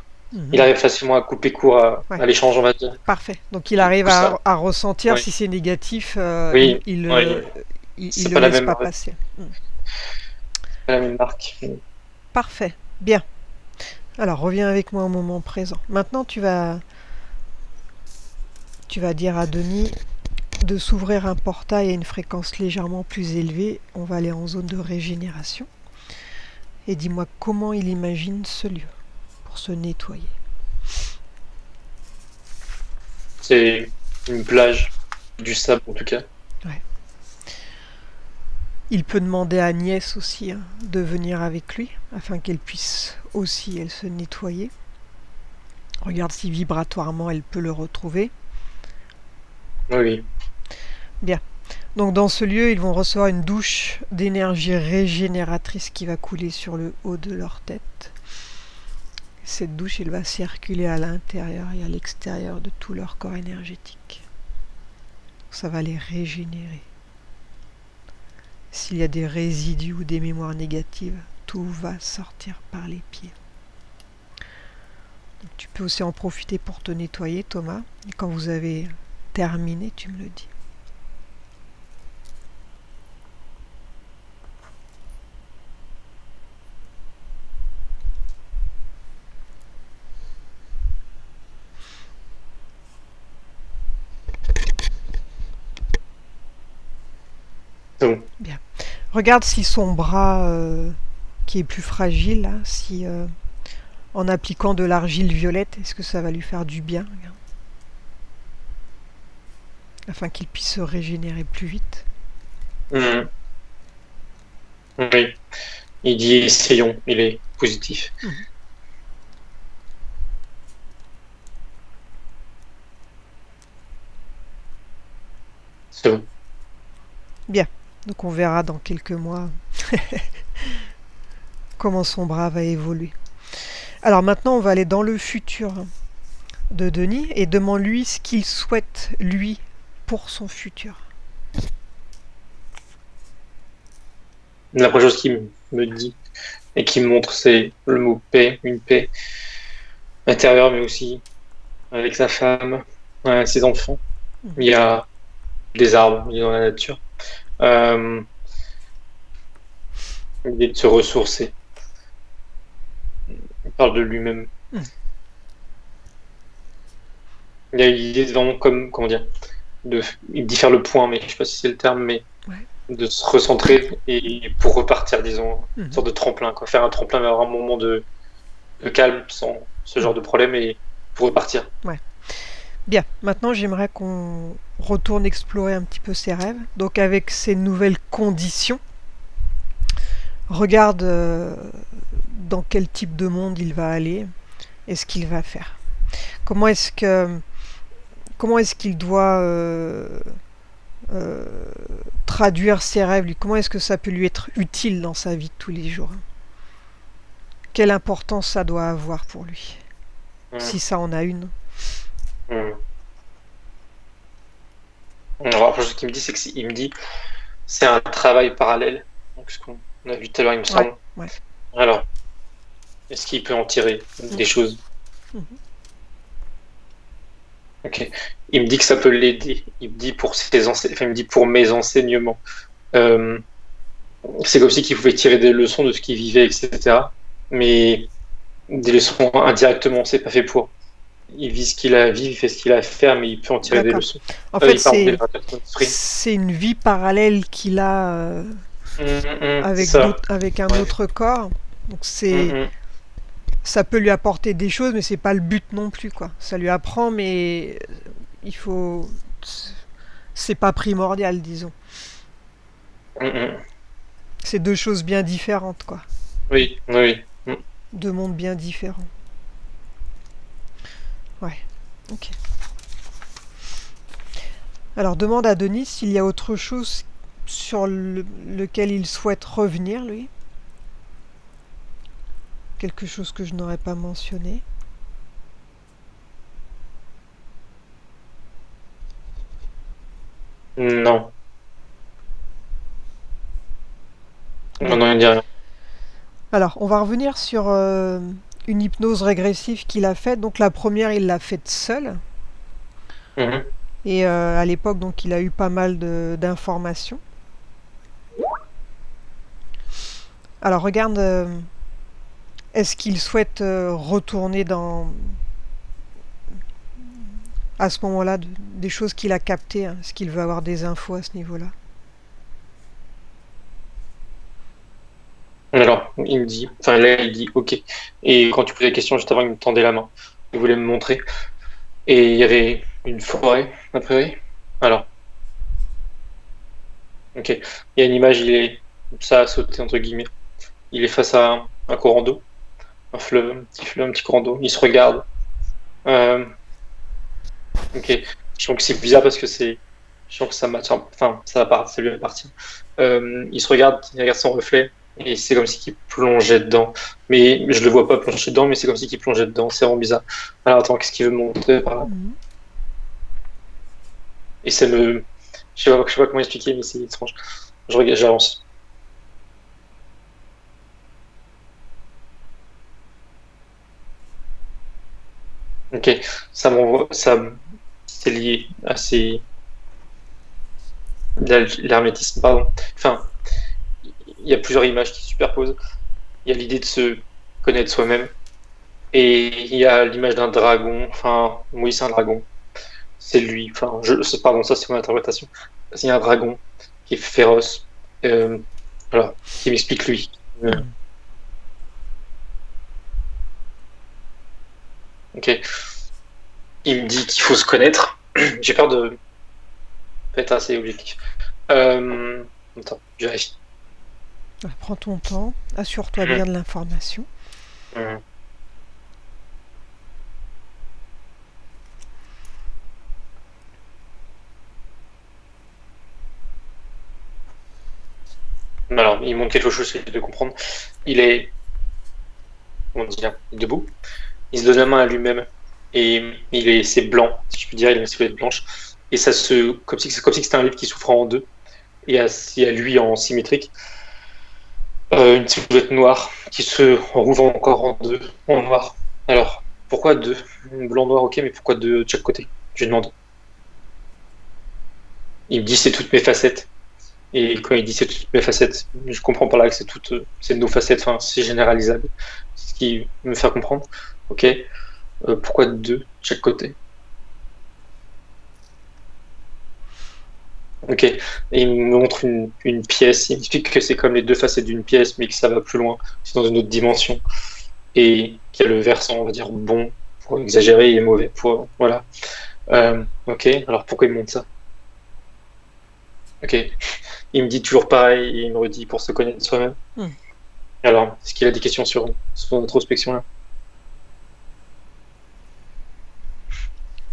Il Mhm. arrive facilement à couper court Ouais, à l'échange, on va dire. parfait. Donc il Et du arrive coup, ça, à ressentir oui, si c'est négatif, oui, oui, il c'est le pas la laisse même, pas passer. Mm. pas la même marque. Parfait, bien. Alors reviens avec moi au moment présent. Maintenant tu vas dire à Denis de s'ouvrir un portail à une fréquence légèrement plus élevée. On va aller en zone de régénération. Et dis-moi comment il imagine ce lieu pour se nettoyer. C'est une plage, du sable en tout cas. Ouais. Il peut demander à Agnès aussi de venir avec lui afin qu'elle puisse aussi elle se nettoyer. Regarde si vibratoirement elle peut le retrouver. Oui, oui. Bien. Donc dans ce lieu, ils vont recevoir une douche d'énergie régénératrice qui va couler sur le haut de leur tête. Cette douche, elle va circuler à l'intérieur et à l'extérieur de tout leur corps énergétique. Ça va les régénérer. S'il y a des résidus ou des mémoires négatives, tout va sortir par les pieds. Donc, tu peux aussi en profiter pour te nettoyer, Thomas. Et quand vous avez terminé, tu me le dis. C'est bon. Bien. Regarde si son bras, qui est plus fragile, là, si en appliquant de l'argile violette, est-ce que ça va lui faire du bien, afin qu'il puisse se régénérer plus vite. Mhm. Oui. Il dit essayons, il est positif. Mhm. C'est bon. Bien. Donc on verra dans quelques mois comment son bras va évoluer. Alors maintenant, on va aller dans le futur de Denis et demande-lui ce qu'il souhaite, lui, pour son futur. La première chose qu'il me dit et qu'il me montre, c'est le mot paix, une paix intérieure, mais aussi avec sa femme, ses enfants. Il Mhm. y a des arbres, il est dans la nature. Euh, L'idée de se ressourcer. Il parle de lui-même. Mhm. Il y a l'idée de vraiment comme, comment dire, il dit faire le point, mais je sais pas si c'est le terme, mais Ouais. de se recentrer et pour repartir, disons, une Mhm. sorte de tremplin, quoi. Faire un tremplin vers un moment de calme sans ce genre Mhm. de problème et pour repartir. Ouais. Bien. Maintenant, j'aimerais qu'on retourne explorer un petit peu ses rêves. Donc avec ces nouvelles conditions, regarde dans quel type de monde il va aller et ce qu'il va faire. Comment est-ce que comment est-ce qu'il doit euh, traduire ses rêves, lui? Comment est-ce que ça peut lui être utile dans sa vie de tous les jours? Quelle importance ça doit avoir pour lui? Hum, Si ça en a une. hum. Alors, ce qu'il me dit, c'est qu'il me dit c'est un travail parallèle. Donc, ce qu'on a vu tout à l'heure, il me Ouais, semble. ouais. Alors, est-ce qu'il peut en tirer Mm. des choses? Mhm. Ok. Il me dit que ça peut l'aider. Il me dit pour enfin, il me dit pour mes enseignements. Euh, c'est comme si qu'il pouvait tirer des leçons de ce qu'il vivait, etc. Mais des leçons indirectement, c'est pas fait pour. Il vit ce qu'il a à vivre, il fait ce qu'il a à faire, mais il peut en tirer des D'accord. leçons. En fait, Il part en d'élévateur d'esprit. c'est une vie parallèle qu'il a C'est ça. avec un Ouais. autre corps. Donc Hum, c'est hum, ça peut lui apporter des choses, mais c'est pas le but non plus, quoi. Ça lui apprend, mais il faut c'est pas primordial, disons. hum. C'est deux choses bien différentes, quoi. Oui, oui. Deux mondes bien différents. Ouais, ok. Alors demande à Denis s'il y a autre chose sur lequel il souhaite revenir, lui. Quelque chose que je n'aurais pas mentionné. Non. Bon. Non, il dit rien. Alors, on va revenir sur une hypnose régressive qu'il a faite. Donc la première, il l'a faite seul. Mhm. Et à l'époque, donc, il a eu pas mal d'informations. Alors, regarde, est-ce qu'il souhaite retourner à ce moment-là, des choses qu'il a captées, hein? Est-ce qu'il veut avoir des infos à ce niveau-là? Alors, il me dit, enfin là, il dit OK. Et quand tu posais la question juste avant, il me tendait la main. Il voulait me montrer. Et il y avait une forêt, a priori. Alors, OK. Il y a une image, ça a sauté, entre guillemets. Il est face à un courant d'eau, un fleuve, un petit courant d'eau. Il se regarde. Euh, OK. Je sens que c'est bizarre parce que je sens que ça lui appartient. Il se regarde, il regarde son reflet. Et c'est comme si il plongeait dedans. Mais je le vois pas plonger dedans, mais c'est comme si il plongeait dedans. C'est vraiment bizarre. Alors attends, qu'est-ce qu'il veut me montrer par là? Et ça me. Je sais pas comment expliquer, mais c'est étrange. Je regarde, j'avance. Ok, ça m'envoie. C'est lié à l'hermétisme, pardon. Enfin, il y a plusieurs images qui se superposent. Il y a l'idée de se connaître soi-même. Et il y a l'image d'un dragon. Enfin, oui, c'est un dragon. C'est lui. Enfin, pardon, ça c'est mon interprétation. Il y a un dragon qui est féroce. Voilà, qui m'explique lui. Ok. Il me dit qu'il faut se connaître. J'ai peur de être assez objectif. Attends, je vérifie. Prends ton temps, assure-toi bien de l'information. Alors, il montre quelque chose, j'essaie de comprendre. Il est, on dirait, debout. Il se donne la main à lui-même et c'est blanc, si je puis dire. Il a une silhouette blanche et comme si c'était un livre qui souffrait en deux. Et il y a lui en symétrique, une silhouette noire qui se rouvre encore en deux, en noir. Alors, pourquoi deux? Blanc noir, ok, mais pourquoi deux de chaque côté? Je lui demande. Il me dit c'est toutes mes facettes. Et quand il dit c'est toutes mes facettes, je comprends par là que c'est nos facettes, enfin c'est généralisable. C'est ce qui me fait comprendre. Ok, pourquoi deux de chaque côté? Ok, et il me montre une pièce, il m'explique que c'est comme les deux facettes d'une pièce, mais que ça va plus loin, c'est dans une autre dimension. Et qu'il y a le versant, on va dire, bon, pour exagérer, et mauvais pour. Voilà. Ok, alors pourquoi il me montre ça? Ok, il me dit toujours pareil, et il me redit pour se connaître soi-même. Alors, est-ce qu'il a des questions sur son introspection là?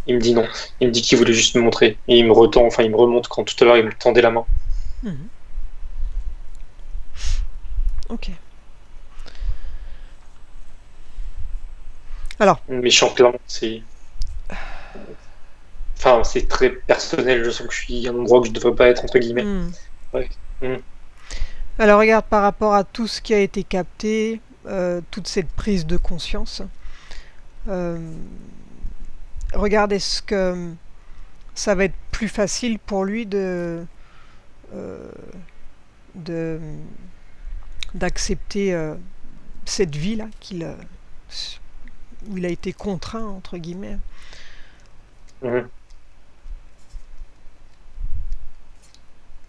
Il me dit non. Il me dit qu'il voulait juste me montrer. Et il me remonte quand tout à l'heure il me tendait la main. Ok. Alors. Méchant, clairement, c'est. Enfin, c'est très personnel. Je sens que je suis à un endroit que je ne devrais pas être, entre guillemets. Ouais. Alors, regarde, par rapport à tout ce qui a été capté, toute cette prise de conscience, regarde, est-ce que ça va être plus facile pour lui d'accepter cette vie-là où il a été contraint, entre guillemets.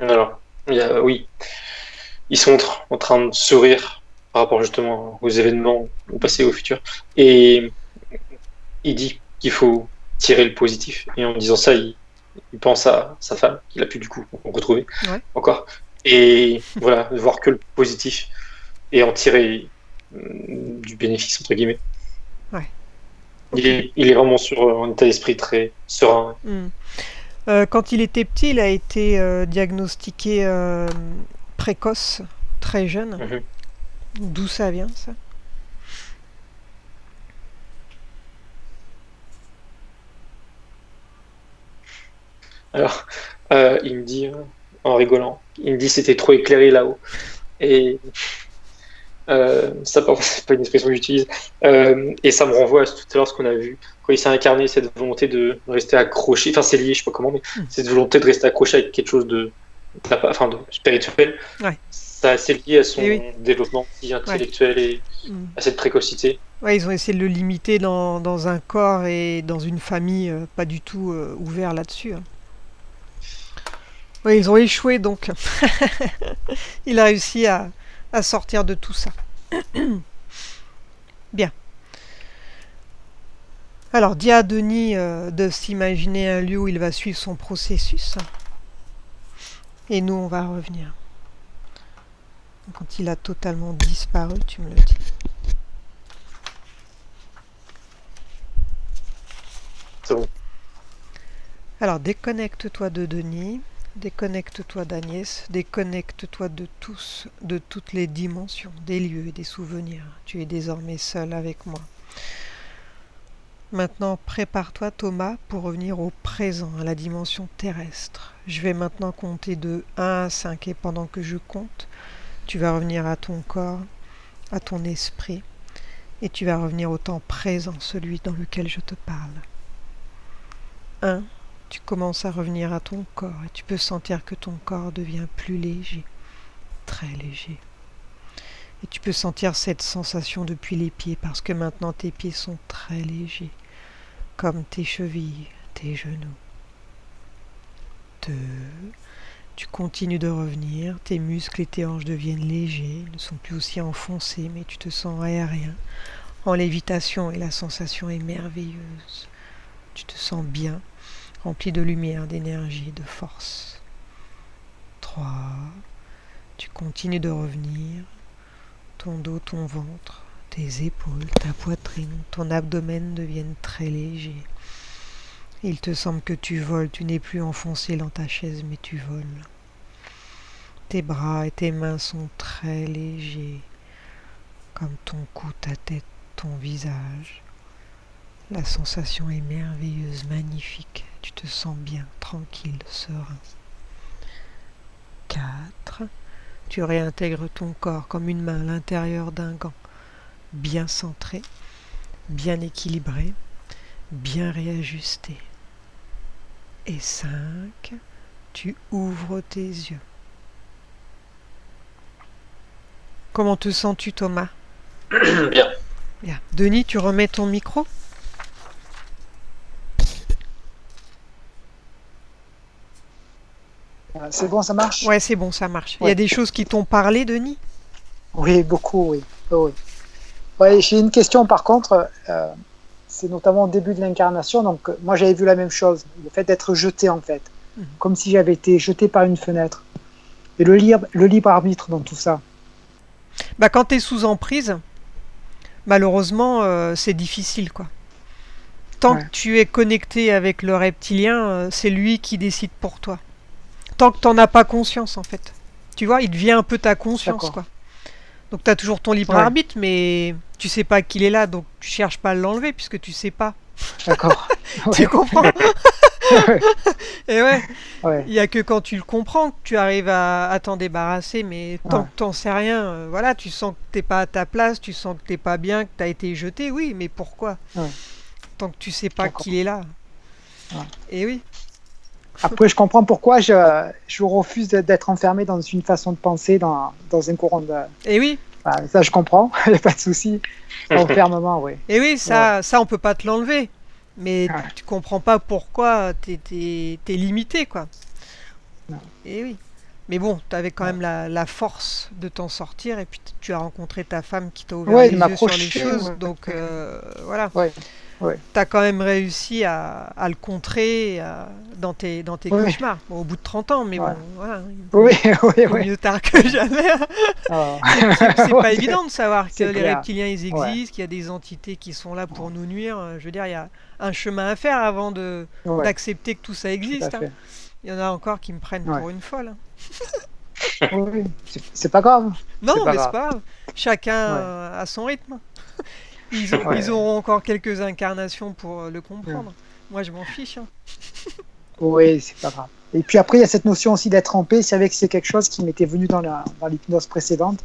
Alors, oui, ils sont en train de sourire par rapport justement aux événements, au passé et au futur. Et il dit qu'il faut tirer le positif. Et en disant ça, il pense à sa femme, qu'il a pu du coup retrouver encore. Et voilà, voir que le positif et en tirer du bénéfice, entre guillemets. Ouais. Okay. Il est vraiment sur un état d'esprit très serein. Quand il était petit, il a été diagnostiqué précoce, très jeune. Mhm. D'où ça vient, ça? Alors, il me dit, en rigolant, il me dit c'était trop éclairé là-haut. Et ça, par contre, c'est pas une expression que j'utilise. Et ça me renvoie à tout à l'heure ce qu'on a vu. Quand il s'est incarné, cette volonté de rester accroché, enfin c'est lié, je sais pas comment, mais cette volonté de rester accroché avec quelque chose enfin, de spirituel, Ouais. ça c'est lié à son Eh oui. développement aussi intellectuel et à cette précocité. Ouais, ils ont essayé de le limiter dans un corps et dans une famille pas du tout ouvert là-dessus. Hein. Ouais, ils ont échoué donc. Il a réussi à sortir de tout ça. Bien. Alors, dis à Denis de s'imaginer un lieu où il va suivre son processus. Et nous, on va revenir. Quand il a totalement disparu, tu me le dis. C'est bon. Alors, déconnecte-toi de Denis, déconnecte-toi d'Agnès, déconnecte-toi de tous, de toutes les dimensions, des lieux et des souvenirs. Tu es désormais seul avec moi. Maintenant, prépare-toi Thomas pour revenir au présent, à la dimension terrestre. Je vais maintenant compter de 1 à 5 et pendant que je compte, tu vas revenir à ton corps, à ton esprit et tu vas revenir au temps présent, celui dans lequel je te parle. 1, tu commences à revenir à ton corps et tu peux sentir que ton corps devient plus léger, très léger. Et tu peux sentir cette sensation depuis les pieds parce que maintenant tes pieds sont très légers, comme tes chevilles, tes genoux. 2, tu continues de revenir, tes muscles et tes hanches deviennent légers, ne sont plus aussi enfoncés, mais tu te sens aérien, en lévitation et la sensation est merveilleuse. Tu te sens bien, rempli de lumière, d'énergie, de force. 3, tu continues de revenir, ton dos, ton ventre, tes épaules, ta poitrine, ton abdomen deviennent très légers. Il te semble que tu voles, tu n'es plus enfoncé dans ta chaise, mais tu voles. Tes bras et tes mains sont très légers, comme ton cou, ta tête, ton visage. La sensation est merveilleuse, magnifique. Tu te sens bien, tranquille, serein. 4. Tu réintègres ton corps comme une main à l'intérieur d'un gant, bien centré, bien équilibré, bien réajusté. Et 5. Tu ouvres tes yeux. Comment te sens-tu, Thomas? Bien. Bien. Denis, tu remets ton micro? C'est bon, ça marche? Ouais, c'est bon, ça marche. Il y Ouais. a des choses qui t'ont parlé, Denis? Oui, beaucoup, oui. Oui. Ouais, j'ai une question par contre, c'est notamment au début de l'incarnation, donc moi j'avais vu la même chose, le fait d'être jeté en fait, comme si j'avais été jeté par une fenêtre. Et le libre arbitre dans tout ça. Bah, quand tu es sous emprise, malheureusement, c'est difficile, quoi. Tant Ouais. que tu es connecté avec le reptilien, c'est lui qui décide pour toi. Tant que tu n'en as pas conscience, en fait. Tu vois, il devient un peu ta conscience, D'accord. quoi. Donc tu as toujours ton libre Ouais. arbitre, mais tu sais pas qu'il est là, donc tu cherches pas à l'enlever puisque tu sais pas. D'accord. Tu comprends? Ouais. Et ouais, Ouais. il y a que quand tu le comprends que tu arrives à t'en débarrasser, mais tant Ouais. que t'en sais rien, voilà, tu sens que t'es pas à ta place, tu sens que t'es pas bien, que t'as été jeté, oui, mais pourquoi? Ouais. Tant que tu sais pas D'accord. qu'il est là. Ouais. Et oui. Après, je comprends pourquoi je refuse d'être enfermé dans une façon de penser, dans un courant de... Et oui. Voilà, ça, je comprends, il n'y a pas de souci. L'enfermement, oui. Et oui, ça on peut pas te l'enlever. Mais Ouais. tu comprends pas pourquoi t'es limité, quoi. Non. Et oui. Mais bon, tu avais quand Ouais. même la force de t'en sortir et puis tu as rencontré ta femme qui t'a ouvert Ouais, les de yeux sur les m'approcher. choses. Ouais. Donc voilà, Ouais. Ouais. tu as quand même réussi à le contrer, dans tes Oui. cauchemars. Bon, au bout de 30 ans, mais Ouais. bon, voilà. Oui, oui, Vaut oui. mieux tard que jamais. Ah. C'est pas Ouais, évident de savoir que c'est les clair. reptiliens ils Ouais. existent, qu'il y a des entités qui sont là pour nous nuire. Je veux dire, il y a un chemin à faire avant Ouais, d'accepter que tout ça tout à existe. Hein. fait. Il y en a encore qui me prennent Ouais. pour une folle. Hein. Oui, c'est pas grave. Non, C'est pas mais c'est grave. pas grave. Chacun Ouais. a son rythme. Ouais. Ils auront encore quelques incarnations pour le comprendre. Moi, je m'en fiche. Hein. Oui, c'est pas grave. Et puis après, il y a cette notion aussi d'être en paix. C'est vrai que c'est quelque chose qui m'était venu dans l'hypnose précédente.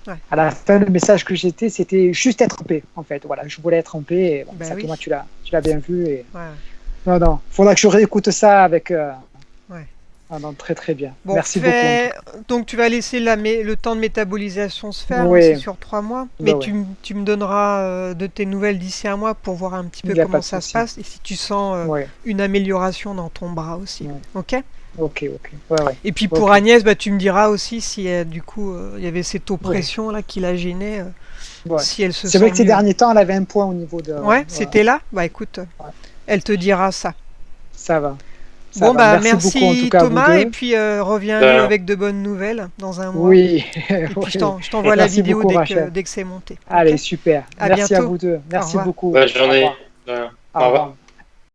Ouais. À la fin, le message que c'était juste être en paix, en fait. Voilà, je voulais être en paix. Et bon, Ben ça, oui. Thomas, tu l'as bien vu. Et... Ouais. Non, faudra que je réécoute ça avec. Ouais. Ah non, très très bien. Bon, Merci beaucoup. En tout cas. donc tu vas laisser le temps de métabolisation se faire, hein, Oui. c'est sur 3 mois. Mais Bah ouais. tu me donneras de tes nouvelles d'ici un mois pour voir un petit peu Il y a comment pas de ça se souci. passe et si tu sens Ouais. une amélioration dans ton bras aussi. Ouais. Ok. Ok. Ouais, ouais. Et puis pour Ok. Agnès, bah, tu me diras aussi si du coup il y avait cette oppression là qui la gênait, Ouais. si elle se C'est vrai sent que ces mieux. derniers temps, elle avait un point au niveau de. Ouais, c'était là. Bah écoute, Ouais. elle te dira ça. Ça va. Ça Bon va. bah Merci beaucoup en tout merci cas à vous Thomas et deux. puis reviens-nous rien. avec de bonnes nouvelles dans un mois. Oui. Et puis Oui. je t'envoie la Merci vidéo beaucoup, Rachel. dès que c'est monté. Ok. Allez, super. À Merci à bientôt. vous deux. Au Merci revoir. beaucoup. Bonne Au journée. revoir. De rien. Au Au revoir. revoir.